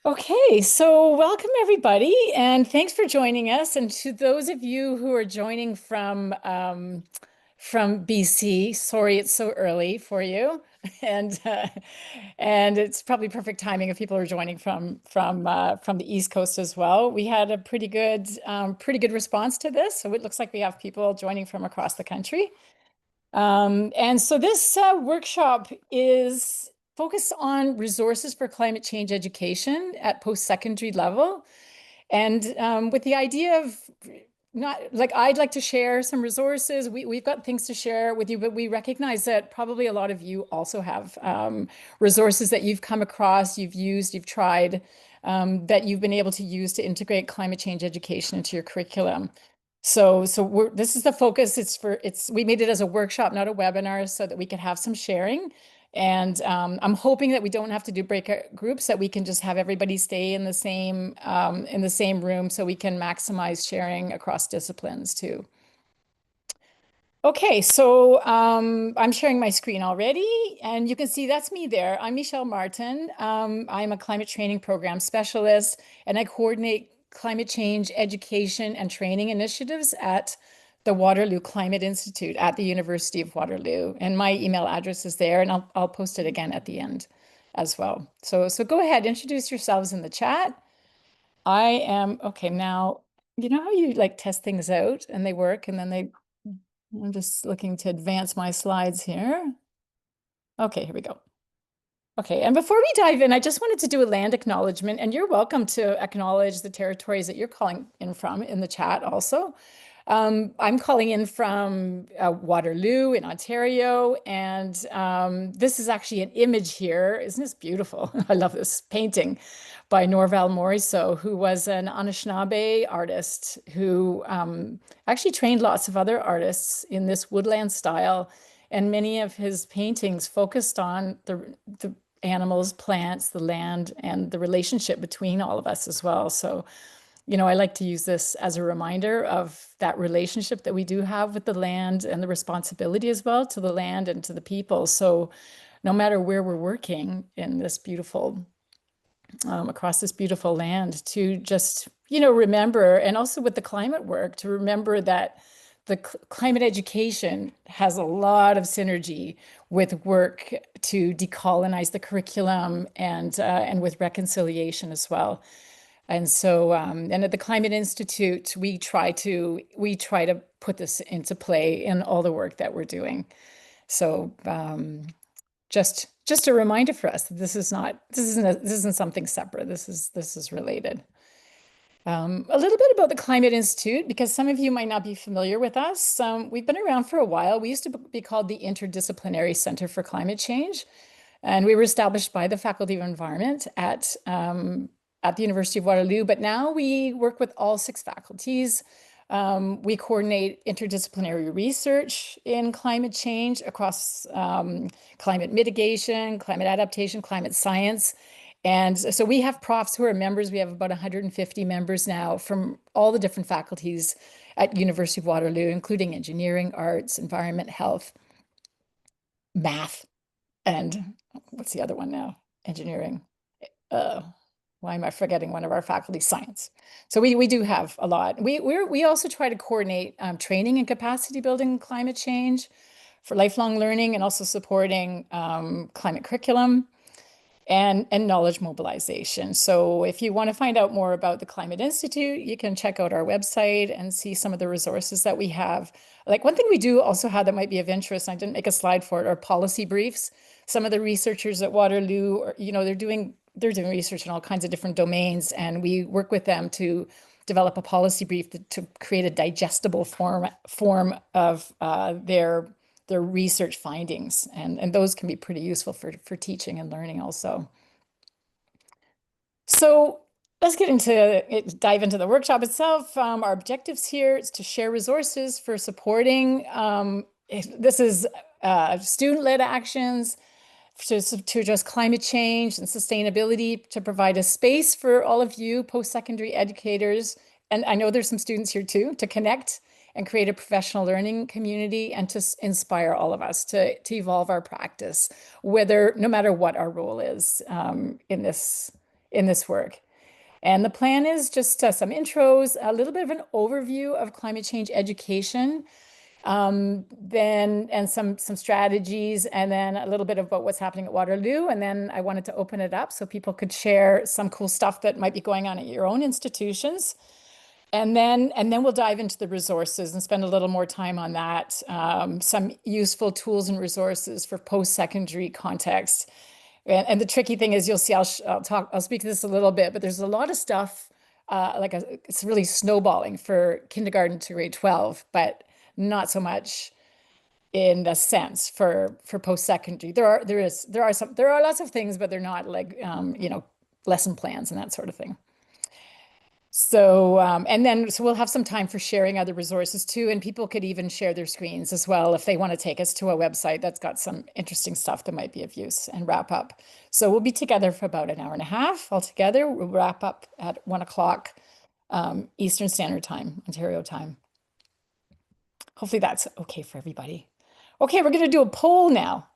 Okay, so welcome everybody, and thanks for joining us. And to those of you who are joining from BC, sorry it's so early for you, and and it's probably perfect timing if people are joining from the East Coast as well. We had a pretty good response to this, so it looks like we have people joining from across the country. And so this workshop is focused on resources for climate change education at post-secondary level. And with the idea of not like I'd like to share some resources. We've got things to share with you, but we recognize that probably a lot of you also have resources that you've come across, you've used, you've tried, that you've been able to use to integrate climate change education into your curriculum. So this is the focus. We made it as a workshop, not a webinar, so that we could have some sharing. And I'm hoping that we don't have to do breakout groups, that we can just have everybody stay in the same room so we can maximize sharing across disciplines too. Okay, so I'm sharing my screen already, and you can see that's me there. I'm Michele Martin. I'm a climate training program specialist, and I coordinate climate change education and training initiatives at the Waterloo Climate Institute at the University of Waterloo. And my email address is there, and I'll post it again at the end as well. So go ahead, introduce yourselves in the chat. Okay, now, you know how you like test things out and they work and then I'm just looking to advance my slides here. Okay, here we go. Okay, and before we dive in, I just wanted to do a land acknowledgement, and you're welcome to acknowledge the territories that you're calling in from in the chat also. I'm calling in from Waterloo in Ontario, and this is actually an image here. Isn't this beautiful? I love this painting by Norval Morrisseau, who was an Anishinaabe artist who actually trained lots of other artists in this woodland style. And many of his paintings focused on the animals, plants, the land, and the relationship between all of us as well. So, I like to use this as a reminder of that relationship that we do have with the land and the responsibility as well to the land and to the people. So no matter where we're working in this across this beautiful land, to just, remember, and also with the climate work, to remember that the climate education has a lot of synergy with work to decolonize the curriculum and with reconciliation as well. And so, and at the Climate Institute, we try to put this into play in all the work that we're doing. So, just a reminder for us that this isn't something separate. This is related. A little bit about the Climate Institute, because some of you might not be familiar with us. We've been around for a while. We used to be called the Interdisciplinary Center for Climate Change, and we were established by the Faculty of Environment at the University of Waterloo. But now we work with all 6 faculties. We coordinate interdisciplinary research in climate change across climate mitigation, climate adaptation, climate science. And so we have profs who are members. We have about 150 members now from all the different faculties at University of Waterloo, including engineering, arts, environment, health, math, and what's the other one now? Engineering. Uh, why am I forgetting one of our faculty? Science. So we do have a lot. We also try to coordinate training and capacity building in climate change for lifelong learning, and also supporting climate curriculum and knowledge mobilization. So if you want to find out more about the Climate Institute, you can check out our website and see some of the resources that we have. Like, one thing we do also have that might be of interest, and I didn't make a slide for it, are policy briefs. Some of the researchers at Waterloo, they're doing research in all kinds of different domains, and we work with them to develop a policy brief to create a digestible form of their research findings, and those can be pretty useful for teaching and learning also. So let's dive into the workshop itself. Our objectives here is to share resources for supporting. This is student-led actions to address climate change and sustainability, to provide a space for all of you post-secondary educators. And I know there's some students here too, to connect and create a professional learning community, and to inspire all of us to evolve our practice, no matter what our role is in in this work. And the plan is just some intros, a little bit of an overview of climate change education, then and some strategies, and then a little bit about what's happening at Waterloo. And then I wanted to open it up so people could share some cool stuff that might be going on at your own institutions. And then we'll dive into the resources and spend a little more time on that. Some useful tools and resources for post-secondary context. And the tricky thing is, you'll see, I'll speak to this a little bit, but there's a lot of stuff, it's really snowballing for kindergarten to grade 12, but not so much in the sense for post-secondary. There are lots of things, but they're not like, lesson plans and that sort of thing. So, so we'll have some time for sharing other resources too, and people could even share their screens as well if they want to take us to a website that's got some interesting stuff that might be of use, and wrap up. So we'll be together for about an hour and a half altogether. We'll wrap up at 1 o'clock Eastern Standard Time, Ontario time. Hopefully that's okay for everybody. Okay, we're going to do a poll now.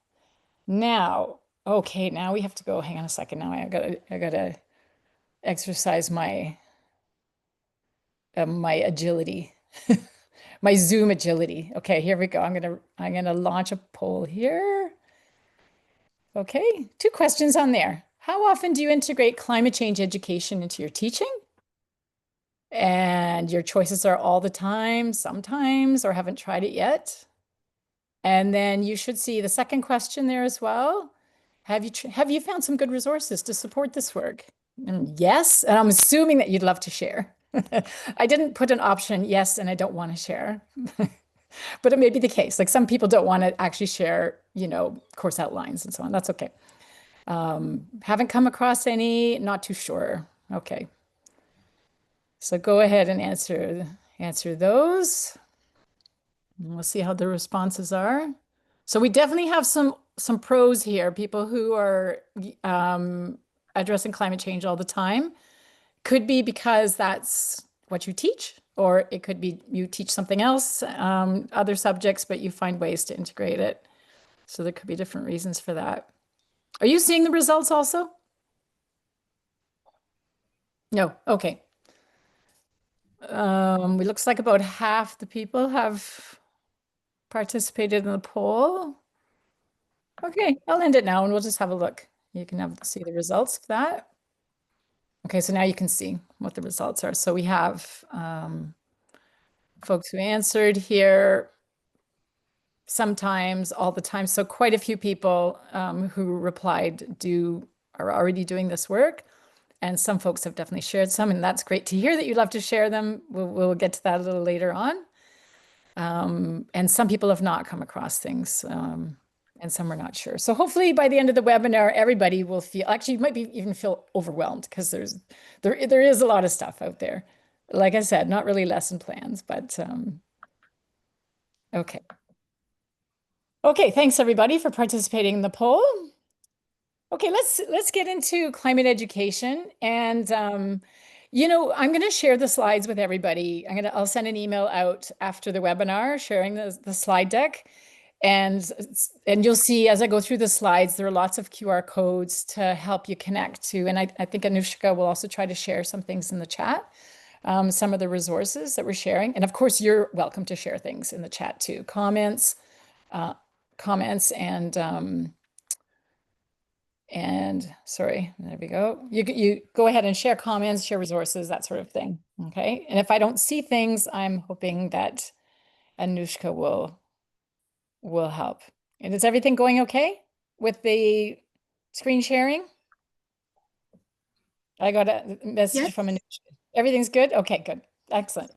Okay, now we have to go. Hang on a second. Now I gotta exercise my my agility, my Zoom agility. Okay, here we go. I'm gonna launch a poll here. Okay, 2 questions on there. How often do you integrate climate change education into your teaching? And your choices are all the time, sometimes, or haven't tried it yet. And then you should see the second question there as well. Have you found some good resources to support this work? And yes, and I'm assuming that you'd love to share. I didn't put an option, yes, and I don't want to share. But it may be the case. Like, some people don't want to actually share, course outlines and so on. That's okay. Haven't come across any, not too sure. Okay. So go ahead and answer those. And we'll see how the responses are. So we definitely have some pros here, people who are addressing climate change all the time. Could be because that's what you teach, or it could be you teach something else, other subjects, but you find ways to integrate it. So there could be different reasons for that. Are you seeing the results also? No, okay. It looks like about half the people have participated in the poll. Okay, I'll end it now and we'll just have a look. You can see the results of that. Okay, so now you can see what the results are. So we have folks who answered here, sometimes, all the time. So quite a few people who replied are already doing this work. And some folks have definitely shared some, and that's great to hear that you'd love to share them. We'll get to that a little later on. And some people have not come across things, and some are not sure. So hopefully by the end of the webinar, everybody will actually, you might even feel overwhelmed, because there is a lot of stuff out there. Like I said, not really lesson plans, but okay. Okay, thanks everybody for participating in the poll. Okay, let's get into climate education. And I'm going to share the slides with everybody. I'll send an email out after the webinar sharing the slide deck. And you'll see as I go through the slides, there are lots of QR codes to help you connect to. And I think Anushka will also try to share some things in the chat, some of the resources that we're sharing. And of course, you're welcome to share things in the chat too. Comments and sorry, there we go. You go ahead and share comments, share resources, that sort of thing. Okay. And if I don't see things, I'm hoping that Anushka will help. And is everything going okay with the screen sharing? I got a message from Anushka. Everything's good? Okay, good. Excellent.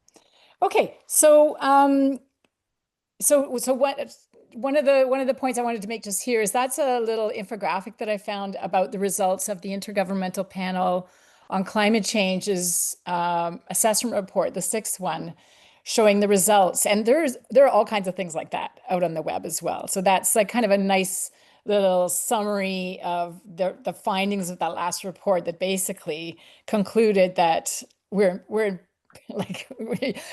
Okay, so one of the points I wanted to make just here is that's a little infographic that I found about the results of the Intergovernmental Panel on Climate Change's assessment report, the 6th one, showing the results. And there are all kinds of things like that out on the web as well. So that's like kind of a nice little summary of the findings of that last report that basically concluded that we're like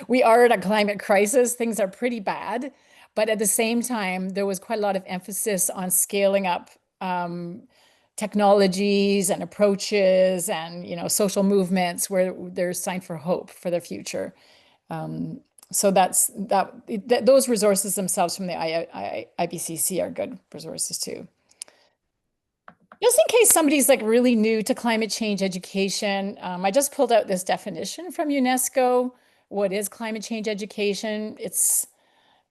we are in a climate crisis. Things are pretty bad. But at the same time, there was quite a lot of emphasis on scaling up technologies and approaches and, social movements where there's sign for hope for the future. Um, so those resources themselves from the IBCC are good resources too. Just in case somebody's like really new to climate change education, I just pulled out this definition from UNESCO. What is climate change education? It's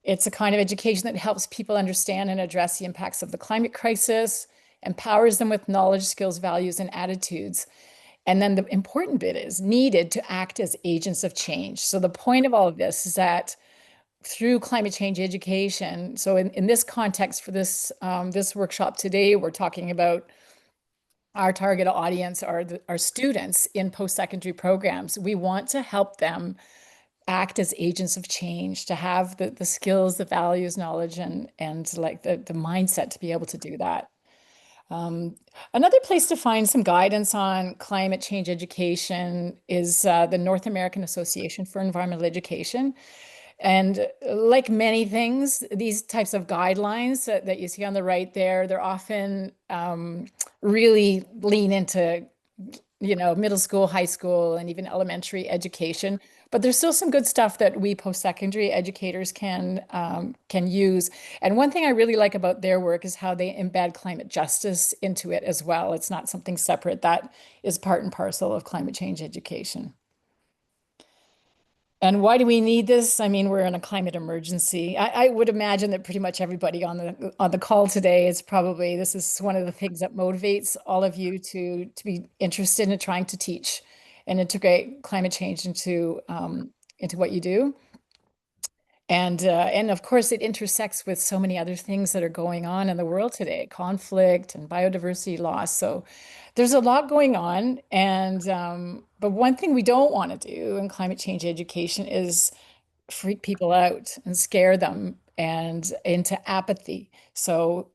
a kind of education that helps people understand and address the impacts of the climate crisis, empowers them with knowledge, skills, values, and attitudes. And then the important bit is needed to act as agents of change. So the point of all of this is that through climate change education, so in this context for this workshop today, we're talking about our target audience are our students in post-secondary programs. We want to help them act as agents of change, to have the skills, the values, knowledge, and like the mindset to be able to do that. Another place to find some guidance on climate change education is the North American Association for Environmental Education. And like many things, these types of guidelines that you see on the right there, they're often really lean into, middle school, high school, and even elementary education. But there's still some good stuff that we post-secondary educators can use. And one thing I really like about their work is how they embed climate justice into it as well. It's not something separate. That is part and parcel of climate change education. And why do we need this? I mean, we're in a climate emergency. I would imagine that pretty much everybody on the call today is probably, this is one of the things that motivates all of you to be interested in trying to teach and integrate climate change into what you do. And of course, it intersects with so many other things that are going on in the world today, conflict and biodiversity loss. So there's a lot going on. But one thing we don't want to do in climate change education is freak people out and scare them and into apathy. So,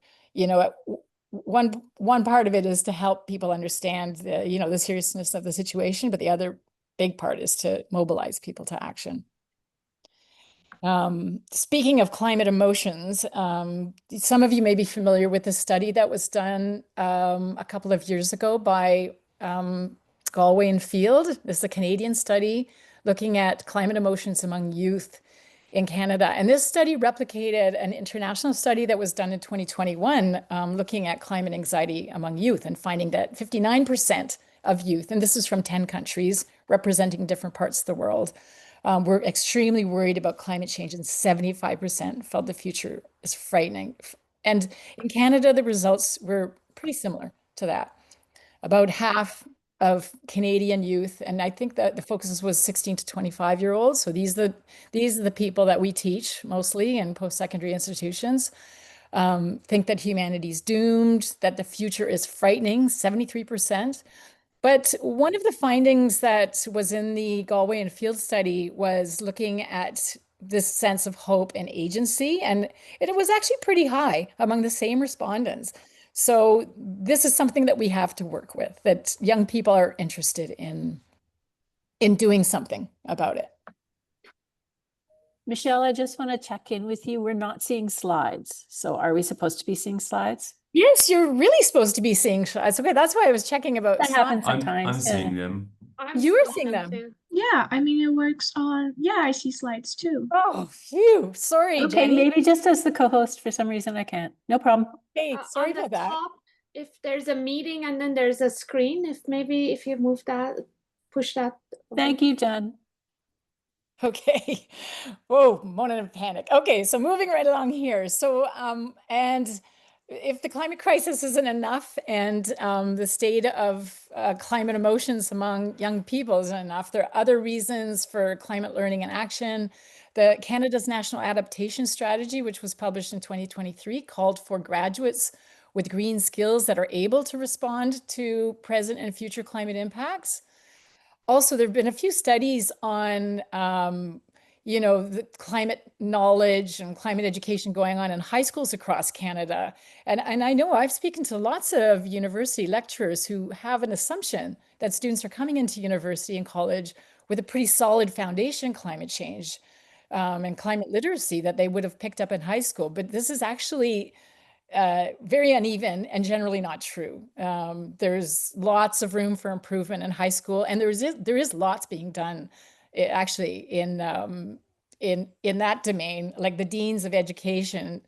one part of it is to help people understand the seriousness of the situation, but the other big part is to mobilize people to action. Speaking of climate emotions, some of you may be familiar with a study that was done a couple of years ago by Galway and Field. This is a Canadian study looking at climate emotions among youth in Canada. And this study replicated an international study that was done in 2021 looking at climate anxiety among youth and finding that 59% of youth, and this is from 10 countries representing different parts of the world, we're extremely worried about climate change, and 75% felt the future is frightening. And in Canada, the results were pretty similar to that. About half of Canadian youth, and I think that the focus was 16 to 25-year-olds. So these are the people that we teach mostly in post-secondary institutions. Think that humanity's doomed, that the future is frightening, 73%. But one of the findings that was in the Galway and Field study was looking at this sense of hope and agency, and it was actually pretty high among the same respondents. So this is something that we have to work with, that young people are interested in doing something about it. Michele, I just want to check in with you. We're not seeing slides. So are we supposed to be seeing slides? Yes, you're really supposed to be seeing slides. Okay, that's why I was checking about That happens slides. sometimes. I'm seeing them. You were seeing them. too. Yeah, I mean, it works on, yeah, I see slides too. Oh, phew. Sorry, Okay, Jenny. maybe just as the co-host, for some reason I can't. No problem. Hey, sorry on about the that. top, if there's a meeting and then there's a screen, if you move that, push that. Thank you, Jen. Okay. Whoa, moment of panic. Okay, so moving right along here. So, and if the climate crisis isn't enough and the state of climate emotions among young people isn't enough, there are other reasons for climate learning and action. The Canada's National Adaptation Strategy, which was published in 2023, called for graduates with green skills that are able to respond to present and future climate impacts. Also, there have been a few studies on, the climate knowledge and climate education going on in high schools across Canada. And I know I've spoken to lots of university lecturers who have an assumption that students are coming into university and college with a pretty solid foundation in climate change and climate literacy that they would have picked up in high school. But this is actually very uneven and generally not true. There's lots of room for improvement in high school, and there is lots being done actually in that domain. Like the deans of education,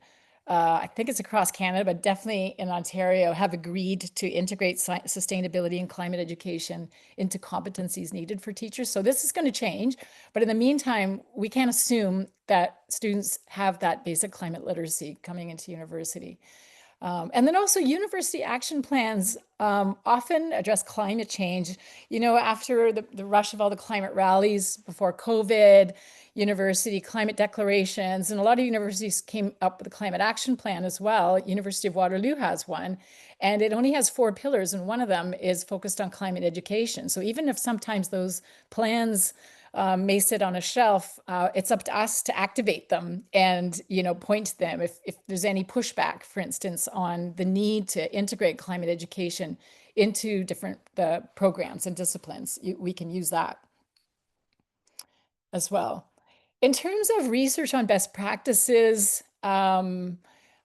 I think it's across Canada, but definitely in Ontario, have agreed to integrate sustainability and climate education into competencies needed for teachers. So this is going to change, but in the meantime, we can't assume that students have that basic climate literacy coming into university. And then also university action plans often address climate change. You know, after the rush of all the climate rallies before COVID, university climate declarations, and a lot of universities came up with a climate action plan as well. University of Waterloo has one, and it only has 4 pillars, and one of them is focused on climate education. So even if sometimes those plans may sit on a shelf, it's up to us to activate them and, you know, point to them if there's any pushback, for instance, on the need to integrate climate education into different programs and disciplines. We can use that as well. In terms of research on best practices, a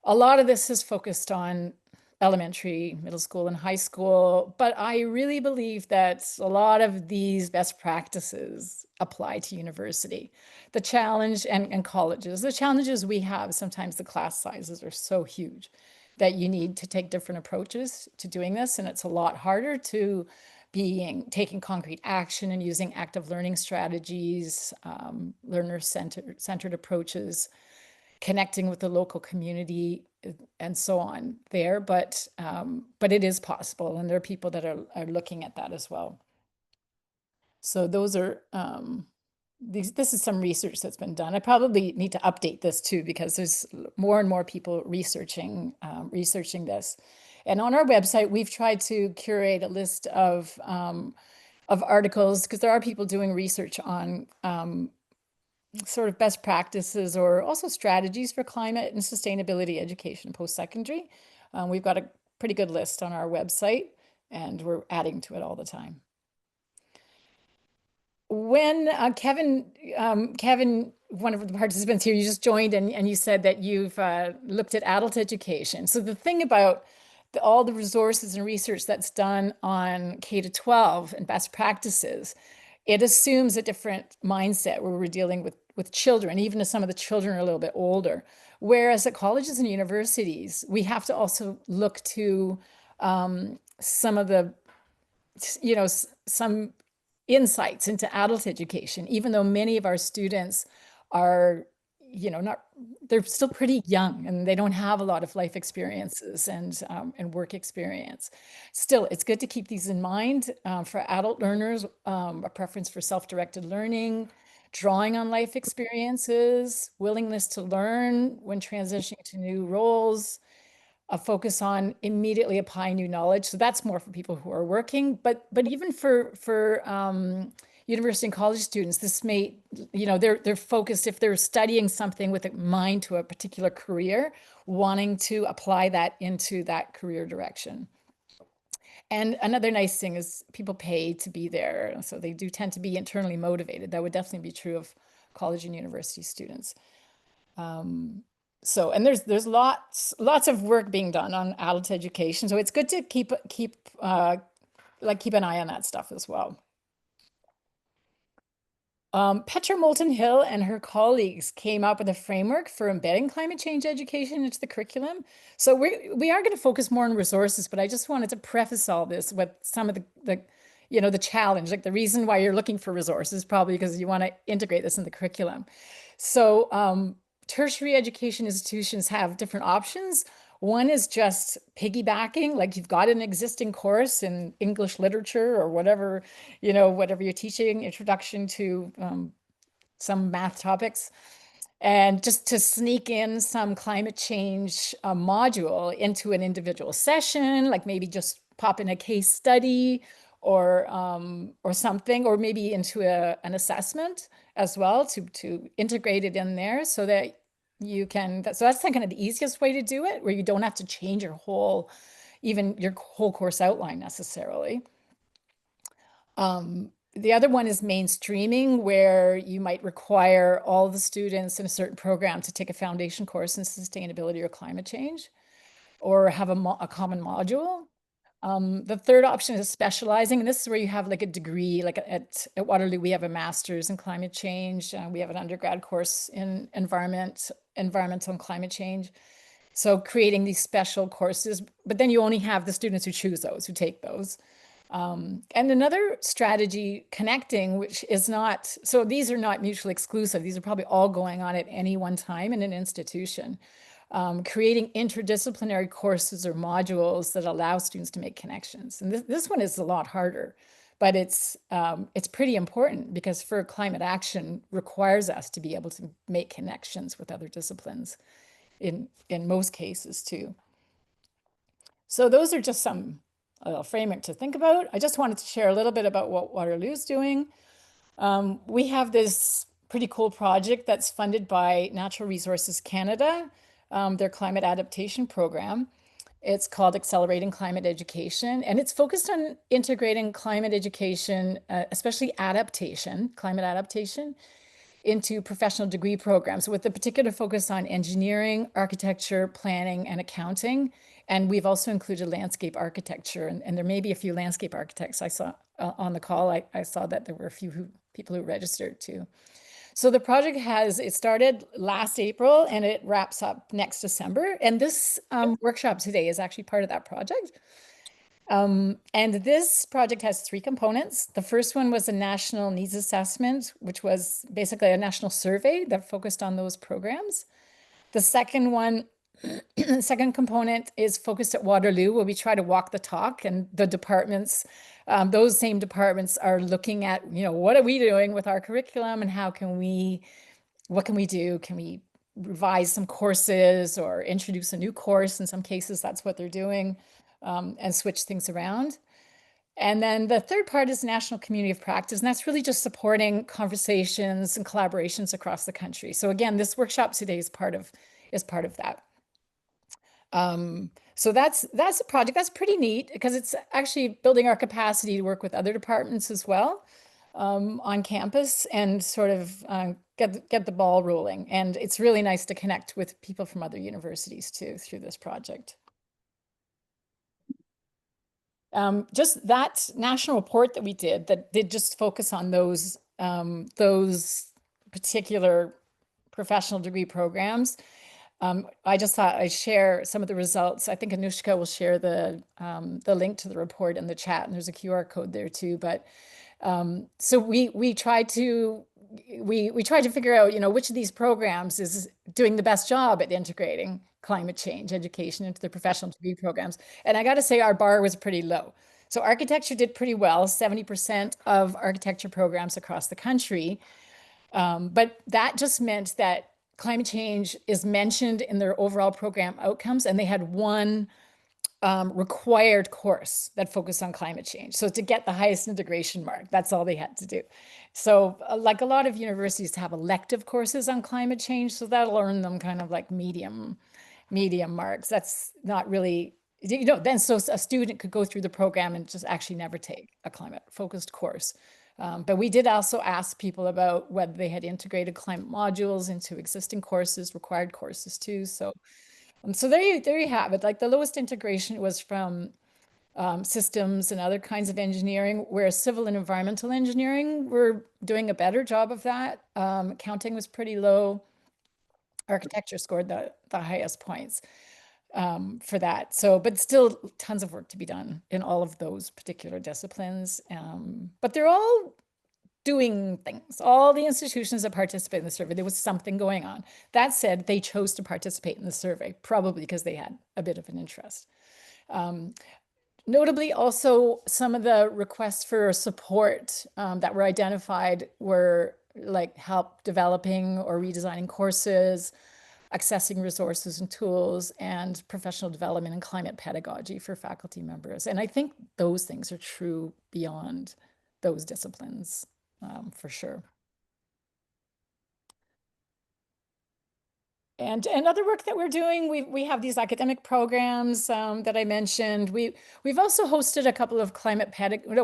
lot of this is focused on elementary, middle school, and high school, but I really believe that a lot of these best practices apply to university. The challenge, and colleges, the challenges we have, sometimes the class sizes are so huge that you need to take different approaches to doing this, and it's a lot harder to taking concrete action and using active learning strategies, learner-centered approaches, connecting with the local community, and so on there. But it is possible, and there are people that are looking at that as well. So those are this is some research that's been done. I probably need to update this too, because there's more and more people researching this. And on our website, we've tried to curate a list of articles, because there are people doing research on sort of best practices or also strategies for climate and sustainability education post-secondary. We've got a pretty good list on our website, and we're adding to it all the time. When Kevin, one of the participants here, you just joined, and you said that you've looked at adult education. So the thing about all the resources and research that's done on K-12 and best practices, it assumes a different mindset where we're dealing with children, even if some of the children are a little bit older. Whereas at colleges and universities, we have to also look to some of the, you know, some insights into adult education, even though many of our students are, you know, they're still pretty young and they don't have a lot of life experiences and work experience. Still, it's good to keep these in mind. For adult learners, a preference for self-directed learning, drawing on life experiences, willingness to learn when transitioning to new roles, a focus on immediately applying new knowledge. So that's more for people who are working, but even for university and college students, this may, you know, they're focused, if they're studying something with a mind to a particular career, wanting to apply that into that career direction. And another nice thing is people pay to be there, so they do tend to be internally motivated. That would definitely be true of college and university students. So, and there's lots of work being done on adult education. So it's good to keep an eye on that stuff as well. Petra Moulton Hill and her colleagues came up with a framework for embedding climate change education into the curriculum. So we are going to focus more on resources, but I just wanted to preface all this with some of the you know, the challenge, like the reason why you're looking for resources, probably because you want to integrate this in the curriculum. So tertiary education institutions have different options. One is just piggybacking, like you've got an existing course in English literature or whatever, you know, whatever you're teaching, introduction to some math topics, and just to sneak in some climate change module into an individual session, like maybe just pop in a case study or something, or maybe into an assessment as well to integrate it in there so that you can, so that's kind of the easiest way to do it, where you don't have to change your whole course outline necessarily. The other one is mainstreaming, where you might require all the students in a certain program to take a foundation course in sustainability or climate change. or have a common module. The third option is specializing, and this is where you have like a degree, like at Waterloo, we have a master's in climate change. We have an undergrad course in environmental and climate change. So creating these special courses, but then you only have the students who choose those, who take those. And another strategy connecting, which is not, so these are not mutually exclusive. These are probably all going on at any one time in an institution. Creating interdisciplinary courses or modules that allow students to make connections. And this one is a lot harder, but it's pretty important because for climate action requires us to be able to make connections with other disciplines in most cases too. So those are just some framework to think about. I just wanted to share a little bit about what Waterloo's doing. We have this pretty cool project that's funded by Natural Resources Canada, their climate adaptation program. It's called Accelerating Climate Education, and it's focused on integrating climate education, especially climate adaptation, into professional degree programs with a particular focus on engineering, architecture, planning, and accounting. And we've also included landscape architecture, and there may be a few landscape architects I saw on the call. I saw that there were a few people who registered too. So the project it started last April and it wraps up next December. And this workshop today is actually part of that project. And this project has 3 components. The first one was a national needs assessment, which was basically a national survey that focused on those programs. The second one, the second component is focused at Waterloo, where we try to walk the talk, and the departments, those same departments are looking at, what are we doing with our curriculum and what can we do? Can we revise some courses or introduce a new course? In some cases, that's what they're doing, and switch things around. And then the third part is national community of practice, and that's really just supporting conversations and collaborations across the country. So again, this workshop today is part of that. So that's a project that's pretty neat because it's actually building our capacity to work with other departments as well, on campus and sort of get the ball rolling. And it's really nice to connect with people from other universities too through this project. Just that national report that we did that did just focus on those particular professional degree programs. I just thought I'd share some of the results. I think Anushka will share the link to the report in the chat, and there's a QR code there too. But so we tried to figure out, which of these programs is doing the best job at integrating climate change education into the professional degree programs. And I got to say, our bar was pretty low. So architecture did pretty well, 70% of architecture programs across the country. But that just meant that climate change is mentioned in their overall program outcomes, and they had one required course that focused on climate change. So to get the highest integration mark, that's all they had to do. So like a lot of universities have elective courses on climate change, so that'll earn them kind of like medium marks. That's not really, then so a student could go through the program and just actually never take a climate focused course. But we did also ask people about whether they had integrated climate modules into existing courses, required courses too. So there you have it. Like the lowest integration was from systems and other kinds of engineering, where civil and environmental engineering were doing a better job of that. Accounting was pretty low. Architecture scored the highest points for that. So, but still tons of work to be done in all of those particular disciplines. But they're all doing things. All the institutions that participate in the survey, there was something going on. That said, they chose to participate in the survey, probably because they had a bit of an interest. Notably, also, some of the requests for support that were identified were like help developing or redesigning courses, accessing resources and tools, and professional development and climate pedagogy for faculty members. And I think those things are true beyond those disciplines, for sure. And other work that we're doing, we have these academic programs that I mentioned. We've also hosted a couple of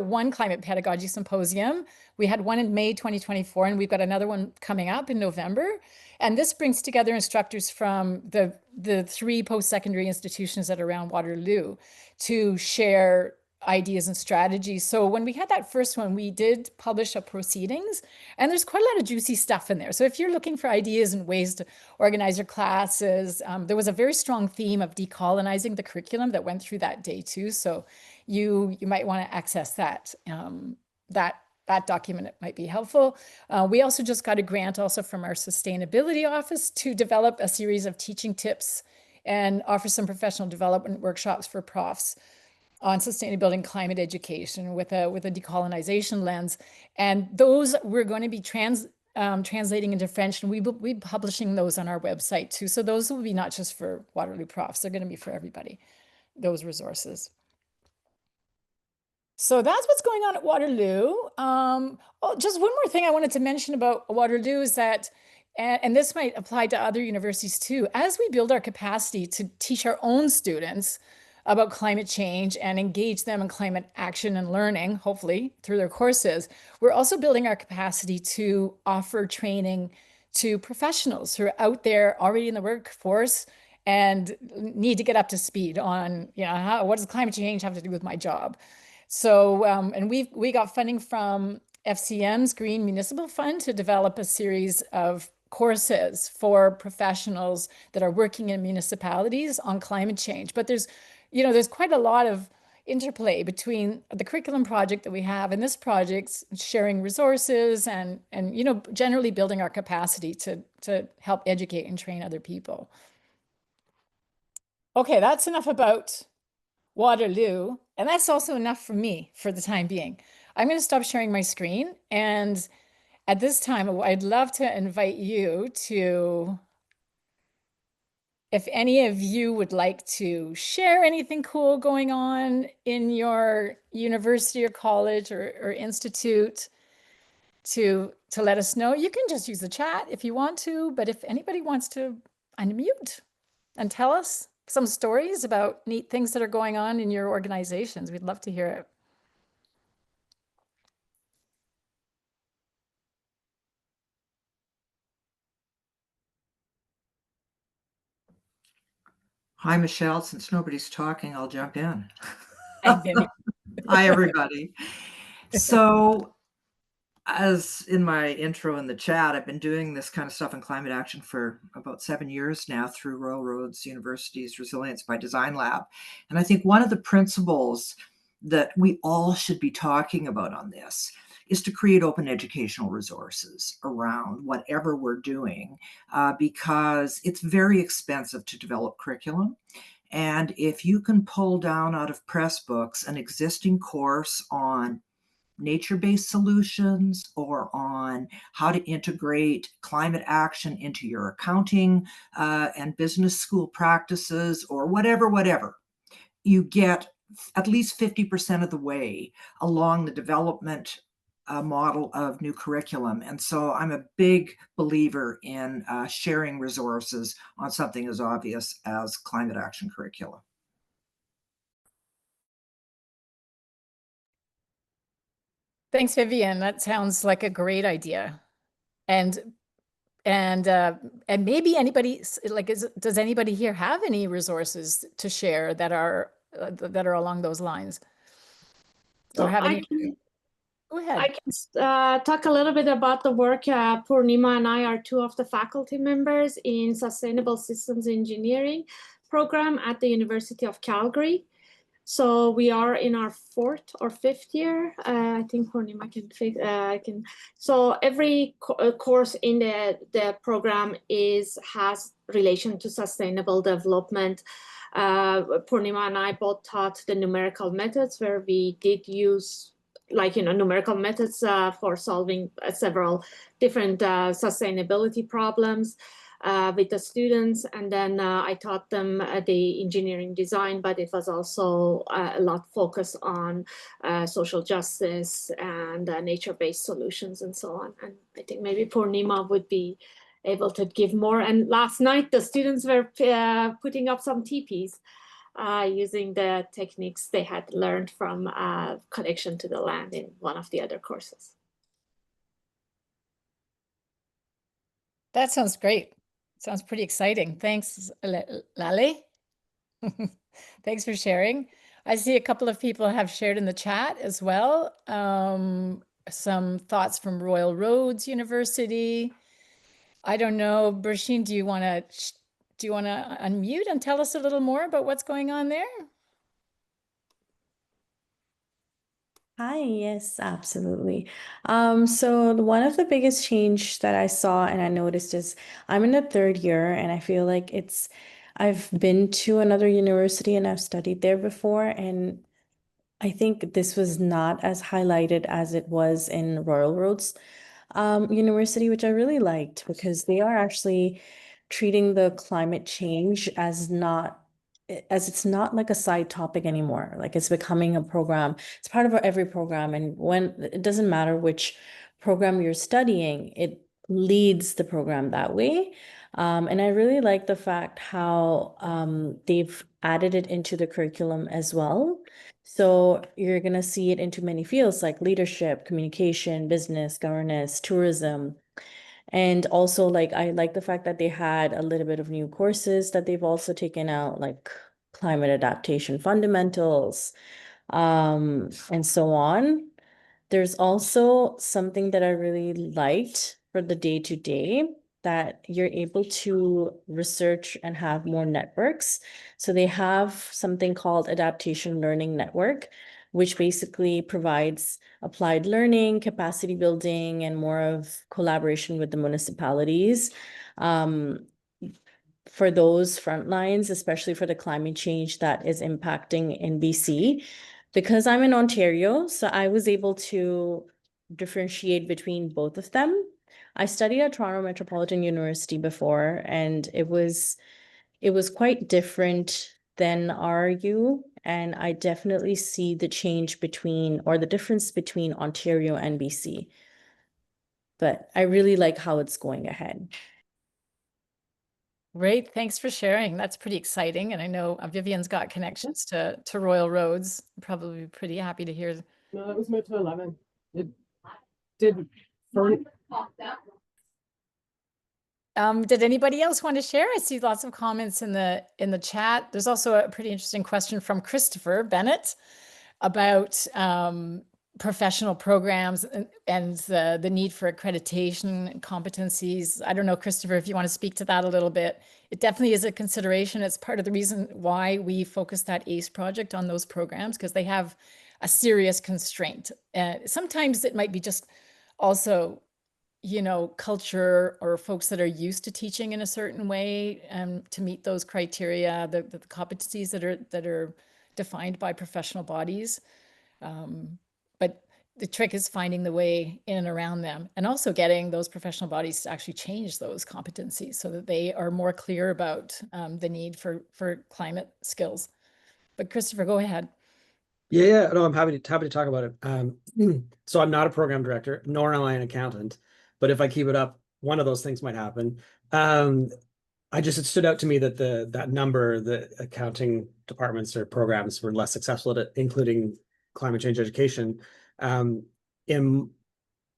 one climate pedagogy symposium. We had one in May 2024, and we've got another one coming up in November. And this brings together instructors from the 3 post-secondary institutions that are around Waterloo to share ideas and strategies. So when we had that first one, we did publish a proceedings, and there's quite a lot of juicy stuff in there. So if you're looking for ideas and ways to organize your classes, there was a very strong theme of decolonizing the curriculum that went through that day too. So you might want to access that. That document, it might be helpful. We also just got a grant also from our sustainability office to develop a series of teaching tips and offer some professional development workshops for profs on sustainability and climate education with a decolonization lens. And those we're going to be translating into French, and we'll be publishing those on our website too. So those will be not just for Waterloo profs, they're going to be for everybody, those resources. So that's what's going on at Waterloo. Just one more thing I wanted to mention about Waterloo is that, and this might apply to other universities too, as we build our capacity to teach our own students about climate change and engage them in climate action and learning, hopefully through their courses, we're also building our capacity to offer training to professionals who are out there already in the workforce and need to get up to speed on, what does climate change have to do with my job? So, and we got funding from FCM's Green Municipal Fund to develop a series of courses for professionals that are working in municipalities on climate change. But there's quite a lot of interplay between the curriculum project that we have and this project, sharing resources and generally building our capacity to help educate and train other people. Okay, that's enough about Waterloo, and that's also enough for me for the time being. I'm going to stop sharing my screen, and at this time, I'd love to invite you to, if any of you would like to share anything cool going on in your university or college or institute, to let us know. You can just use the chat if you want to, but if anybody wants to unmute and tell us some stories about neat things that are going on in your organizations, we'd love to hear it. Hi, Michelle. Since nobody's talking, I'll jump in. Hi, Hi, everybody. So, as in my intro in the chat, I've been doing this kind of stuff in climate action for about 7 years now through Royal Roads University's Resilience by Design Lab. And I think one of the principles that we all should be talking about on this is to create open educational resources around whatever we're doing, because it's very expensive to develop curriculum. And if you can pull down out of press books an existing course on nature-based solutions or on how to integrate climate action into your accounting and business school practices or whatever, you get at least 50% of the way along the development model of new curriculum. And so I'm a big believer in sharing resources on something as obvious as climate action curricula. Thanks, Vivian. That sounds like a great idea. And maybe anybody, does anybody here have any resources to share that are along those lines? So Or have I any? can, Go ahead. I can talk a little bit about the work. Purnima and I are 2 of the faculty members in Sustainable Systems Engineering program at the University of Calgary. So we are in our 4th or 5th year. I think Purnima can So every course in the program has relation to sustainable development. Purnima and I both taught the numerical methods, where we did use numerical methods for solving several different sustainability problems with the students. And then I taught them the engineering design, but it was also a lot focused on social justice and nature-based solutions and so on. And I think maybe Purnima would be able to give more. And last night, the students were putting up some teepees using the techniques they had learned from connection to the land in one of the other courses. That sounds great. Sounds pretty exciting. Thanks, Lale. Thanks for sharing. I see a couple of people have shared in the chat as well. Some thoughts from Royal Roads University. I don't know, Bershine, do you want to unmute and tell us a little more about what's going on there? Hi, yes, absolutely. So one of the biggest change that I saw and I noticed is I'm in the third year and I feel like I've been to another university and I've studied there before, and I think this was not as highlighted as it was in Royal Roads University, which I really liked because they are actually treating the climate change as it's not like a side topic anymore. Like it's becoming a program. It's part of every program. And when it doesn't matter which program you're studying, it leads the program that way. And I really like the fact how they've added it into the curriculum as well. So you're going to see it into many fields like leadership, communication, business, governance, tourism. And also, like, I like the fact that they had a little bit of new courses that they've also taken out, like climate adaptation fundamentals, and so on. There's also something that I really liked for the day-to-day, that you're able to research and have more networks. So they have something called Adaptation Learning Network, which basically provides applied learning, capacity building, and more of collaboration with the municipalities. For those front lines, especially for the climate change that is impacting in BC. Because I'm in Ontario, so I was able to differentiate between both of them. I studied at Toronto Metropolitan University before, and it was quite different than RU, and I definitely see the change between, or the difference between Ontario and BC. But I really like how it's going ahead. Great, thanks for sharing. That's pretty exciting. And I know Vivian's got connections to Royal Roads. Probably pretty happy to hear. No, that was moved to 11. It did. Did anybody else want to share? I see lots of comments in the chat. There's also a pretty interesting question from Christopher Bennett about professional programs and the need for accreditation and competencies. I don't know, Christopher, if you want to speak to that a little bit. It definitely is a consideration. It's part of the reason why we focus that ACE project on those programs, because they have a serious constraint. Sometimes it might be just also, you know, culture or folks that are used to teaching in a certain way to meet those criteria, the competencies that are defined by professional bodies. But the trick is finding the way in and around them, and also getting those professional bodies to actually change those competencies so that they are more clear about the need for climate skills. But Christopher, go ahead. Yeah, no, I'm happy to talk about it. So I'm not a program director, nor am I an accountant, but if I keep it up, one of those things might happen. It stood out to me that that number, the accounting departments or programs were less successful at including climate change education. In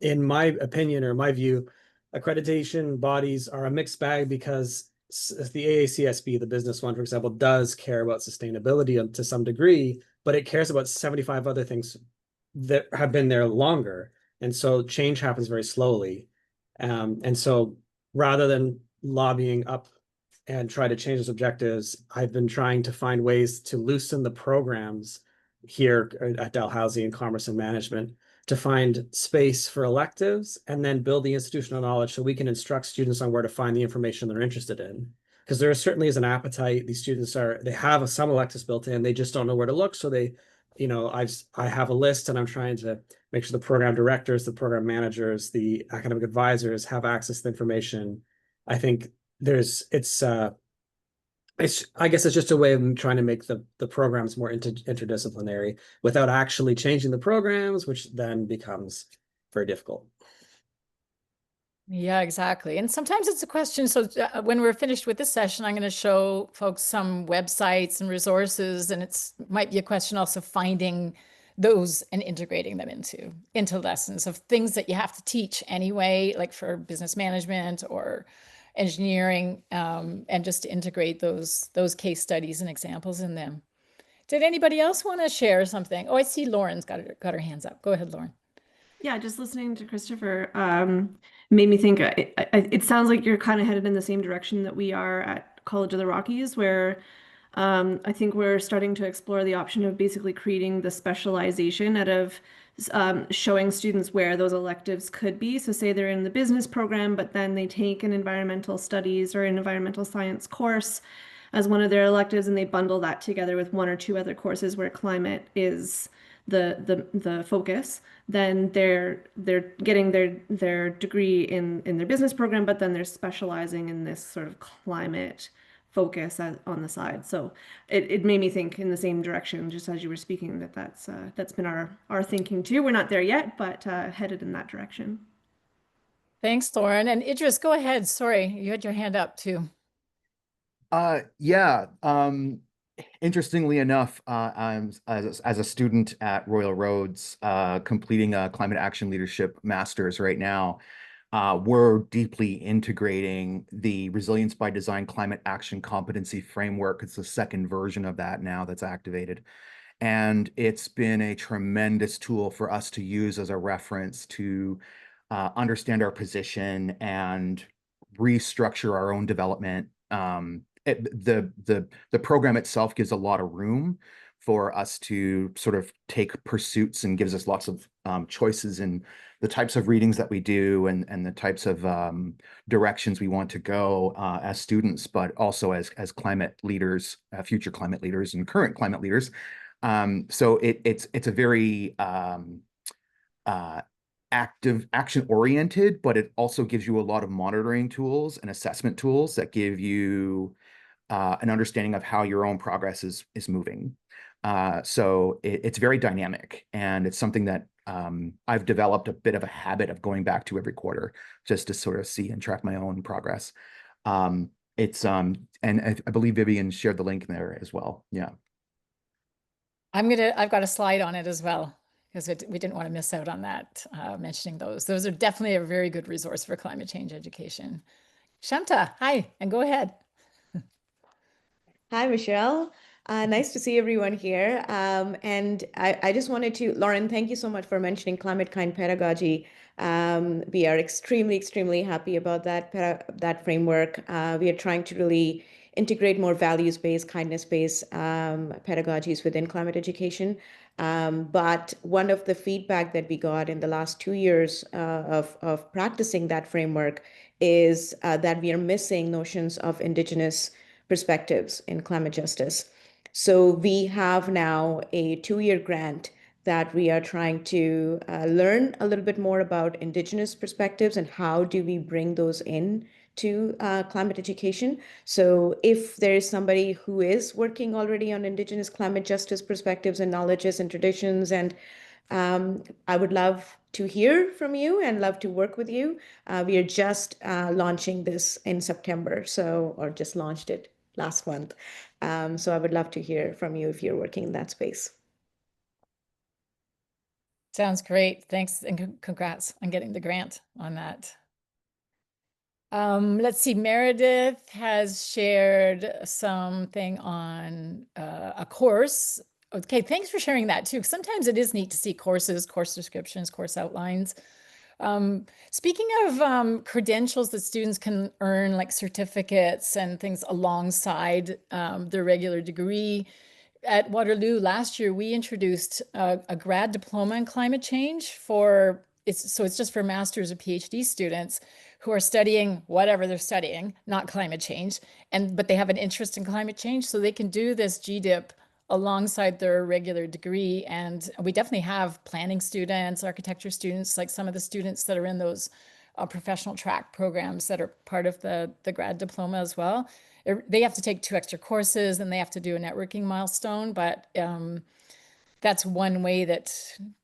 my opinion, or my view, accreditation bodies are a mixed bag, because the AACSB, the business one, for example, does care about sustainability to some degree, but it cares about 75 other things that have been there longer. And so change happens very slowly. And so rather than lobbying up and try to change those objectives, I've been trying to find ways to loosen the programs here at Dalhousie in Commerce and Management to find space for electives and then build the institutional knowledge so we can instruct students on where to find the information they're interested in. Because there certainly is an appetite. These students they have some electives built in, they just don't know where to look. So they, you know, I have a list and I'm trying to make sure the program directors, the program managers, the academic advisors have access to the information. I think I guess it's just a way of trying to make the programs more interdisciplinary without actually changing the programs, which then becomes very difficult. Yeah, exactly. And sometimes it's a question. So when we're finished with this session, I'm going to show folks some websites and resources, and it's might be a question also finding those and integrating them into lessons of things that you have to teach anyway, like for business management or engineering, and just to integrate those case studies and examples in them. Did anybody else want to share something? Oh, I see Lauren's got her hands up. Go ahead, Lauren. Yeah, just listening to Christopher made me think it sounds like you're kind of headed in the same direction that we are at College of the Rockies, where I think we're starting to explore the option of basically creating the specialization out of showing students where those electives could be. So say they're in the business program, but then they take an environmental studies or an environmental science course as one of their electives, and they bundle that together with one or two other courses where climate is the focus. Then they're getting their degree in their business program, but then they're specializing in this sort of climate focus on the side. So it made me think in the same direction, just as you were speaking, that's been our thinking too. We're not there yet, but headed in that direction. Thanks, Lauren. And Idris, go ahead. Sorry, you had your hand up too. Yeah. Interestingly enough, I'm as a student at Royal Roads, completing a climate action leadership master's right now. We're deeply integrating the Resilience by Design Climate Action Competency Framework. It's the second version of that now that's activated. And it's been a tremendous tool for us to use as a reference to understand our position and restructure our own development. The program itself gives a lot of room for us to sort of take pursuits and gives us lots of choices in the types of readings that we do and the types of directions we want to go as students, but also as climate leaders, future climate leaders and current climate leaders. So it's a very active, action-oriented, but it also gives you a lot of monitoring tools and assessment tools that give you an understanding of how your own progress is moving. So it's very dynamic, and it's something that I've developed a bit of a habit of going back to every quarter just to sort of see and track my own progress. And I believe Vivian shared the link there as well. Yeah. I've got a slide on it as well, because we didn't want to miss out on that, mentioning those. Those are definitely a very good resource for climate change education. Shanta, hi, and go ahead. Hi, Michelle. Nice to see everyone here. And I just wanted to, Lauren, thank you so much for mentioning climate kind pedagogy. We are extremely, extremely happy about that framework. We are trying to really integrate more values-based, kindness-based pedagogies within climate education. But one of the feedback that we got in the last 2 years of practicing that framework is that we are missing notions of Indigenous perspectives in climate justice. So we have now a 2-year grant that we are trying to learn a little bit more about Indigenous perspectives and how do we bring those in to climate education. So if there is somebody who is working already on Indigenous climate justice perspectives and knowledges and traditions, and I would love to hear from you and love to work with you. We are just launching this in September, or just launched it last month. So I would love to hear from you if you're working in that space. Sounds great. Thanks and congrats on getting the grant on that. Let's see, Meredith has shared something on a course. Okay, thanks for sharing that too. Sometimes it is neat to see courses, course descriptions, course outlines. Speaking of credentials that students can earn, like certificates and things alongside their regular degree, at Waterloo last year, we introduced a grad diploma in climate change it's just for master's or PhD students who are studying whatever they're studying, not climate change, but they have an interest in climate change, so they can do this GDIP alongside their regular degree. And we definitely have planning students, architecture students, like some of the students that are in those professional track programs that are part of the grad diploma as well. They have to take 2 extra courses and they have to do a networking milestone, but that's one way that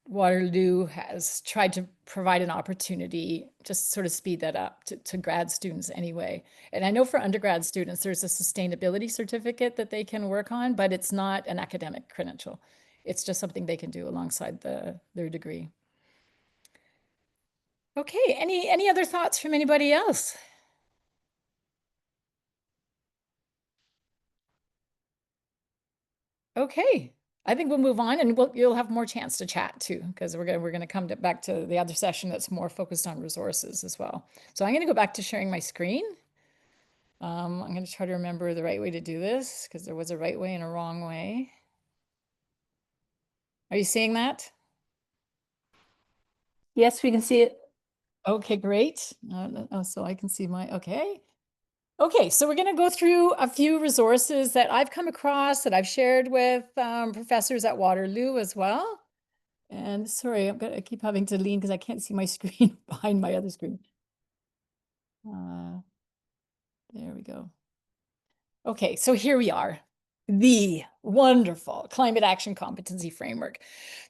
Waterloo has tried to provide an opportunity, just sort of speed that up to grad students anyway. And I know for undergrad students, there's a sustainability certificate that they can work on, but it's not an academic credential. It's just something they can do alongside their degree. Okay, any other thoughts from anybody else? Okay, I think we'll move on, and you'll have more chance to chat too, because we're gonna come back to the other session that's more focused on resources as well. So I'm gonna go back to sharing my screen. I'm gonna try to remember the right way to do this, because there was a right way and a wrong way. Are you seeing that? Yes, we can see it. Okay, great. So I can see okay. Okay, so we're going to go through a few resources that I've come across that I've shared with professors at Waterloo as well. And sorry, I keep having to lean because I can't see my screen behind my other screen. There we go. Okay, so here we are. The wonderful climate action competency framework.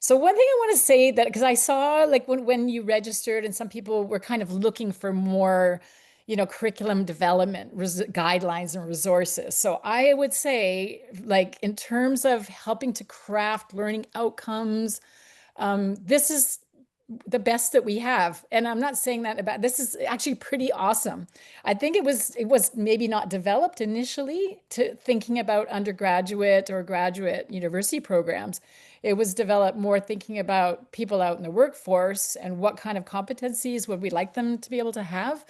So one thing I want to say that, because I saw like when you registered and some people were kind of looking for more, curriculum development guidelines and resources. So I would say, like, in terms of helping to craft learning outcomes, this is the best that we have. And I'm not saying that about, this is actually pretty awesome. I think it was maybe not developed initially to thinking about undergraduate or graduate university programs. It was developed more thinking about people out in the workforce and what kind of competencies would we like them to be able to have.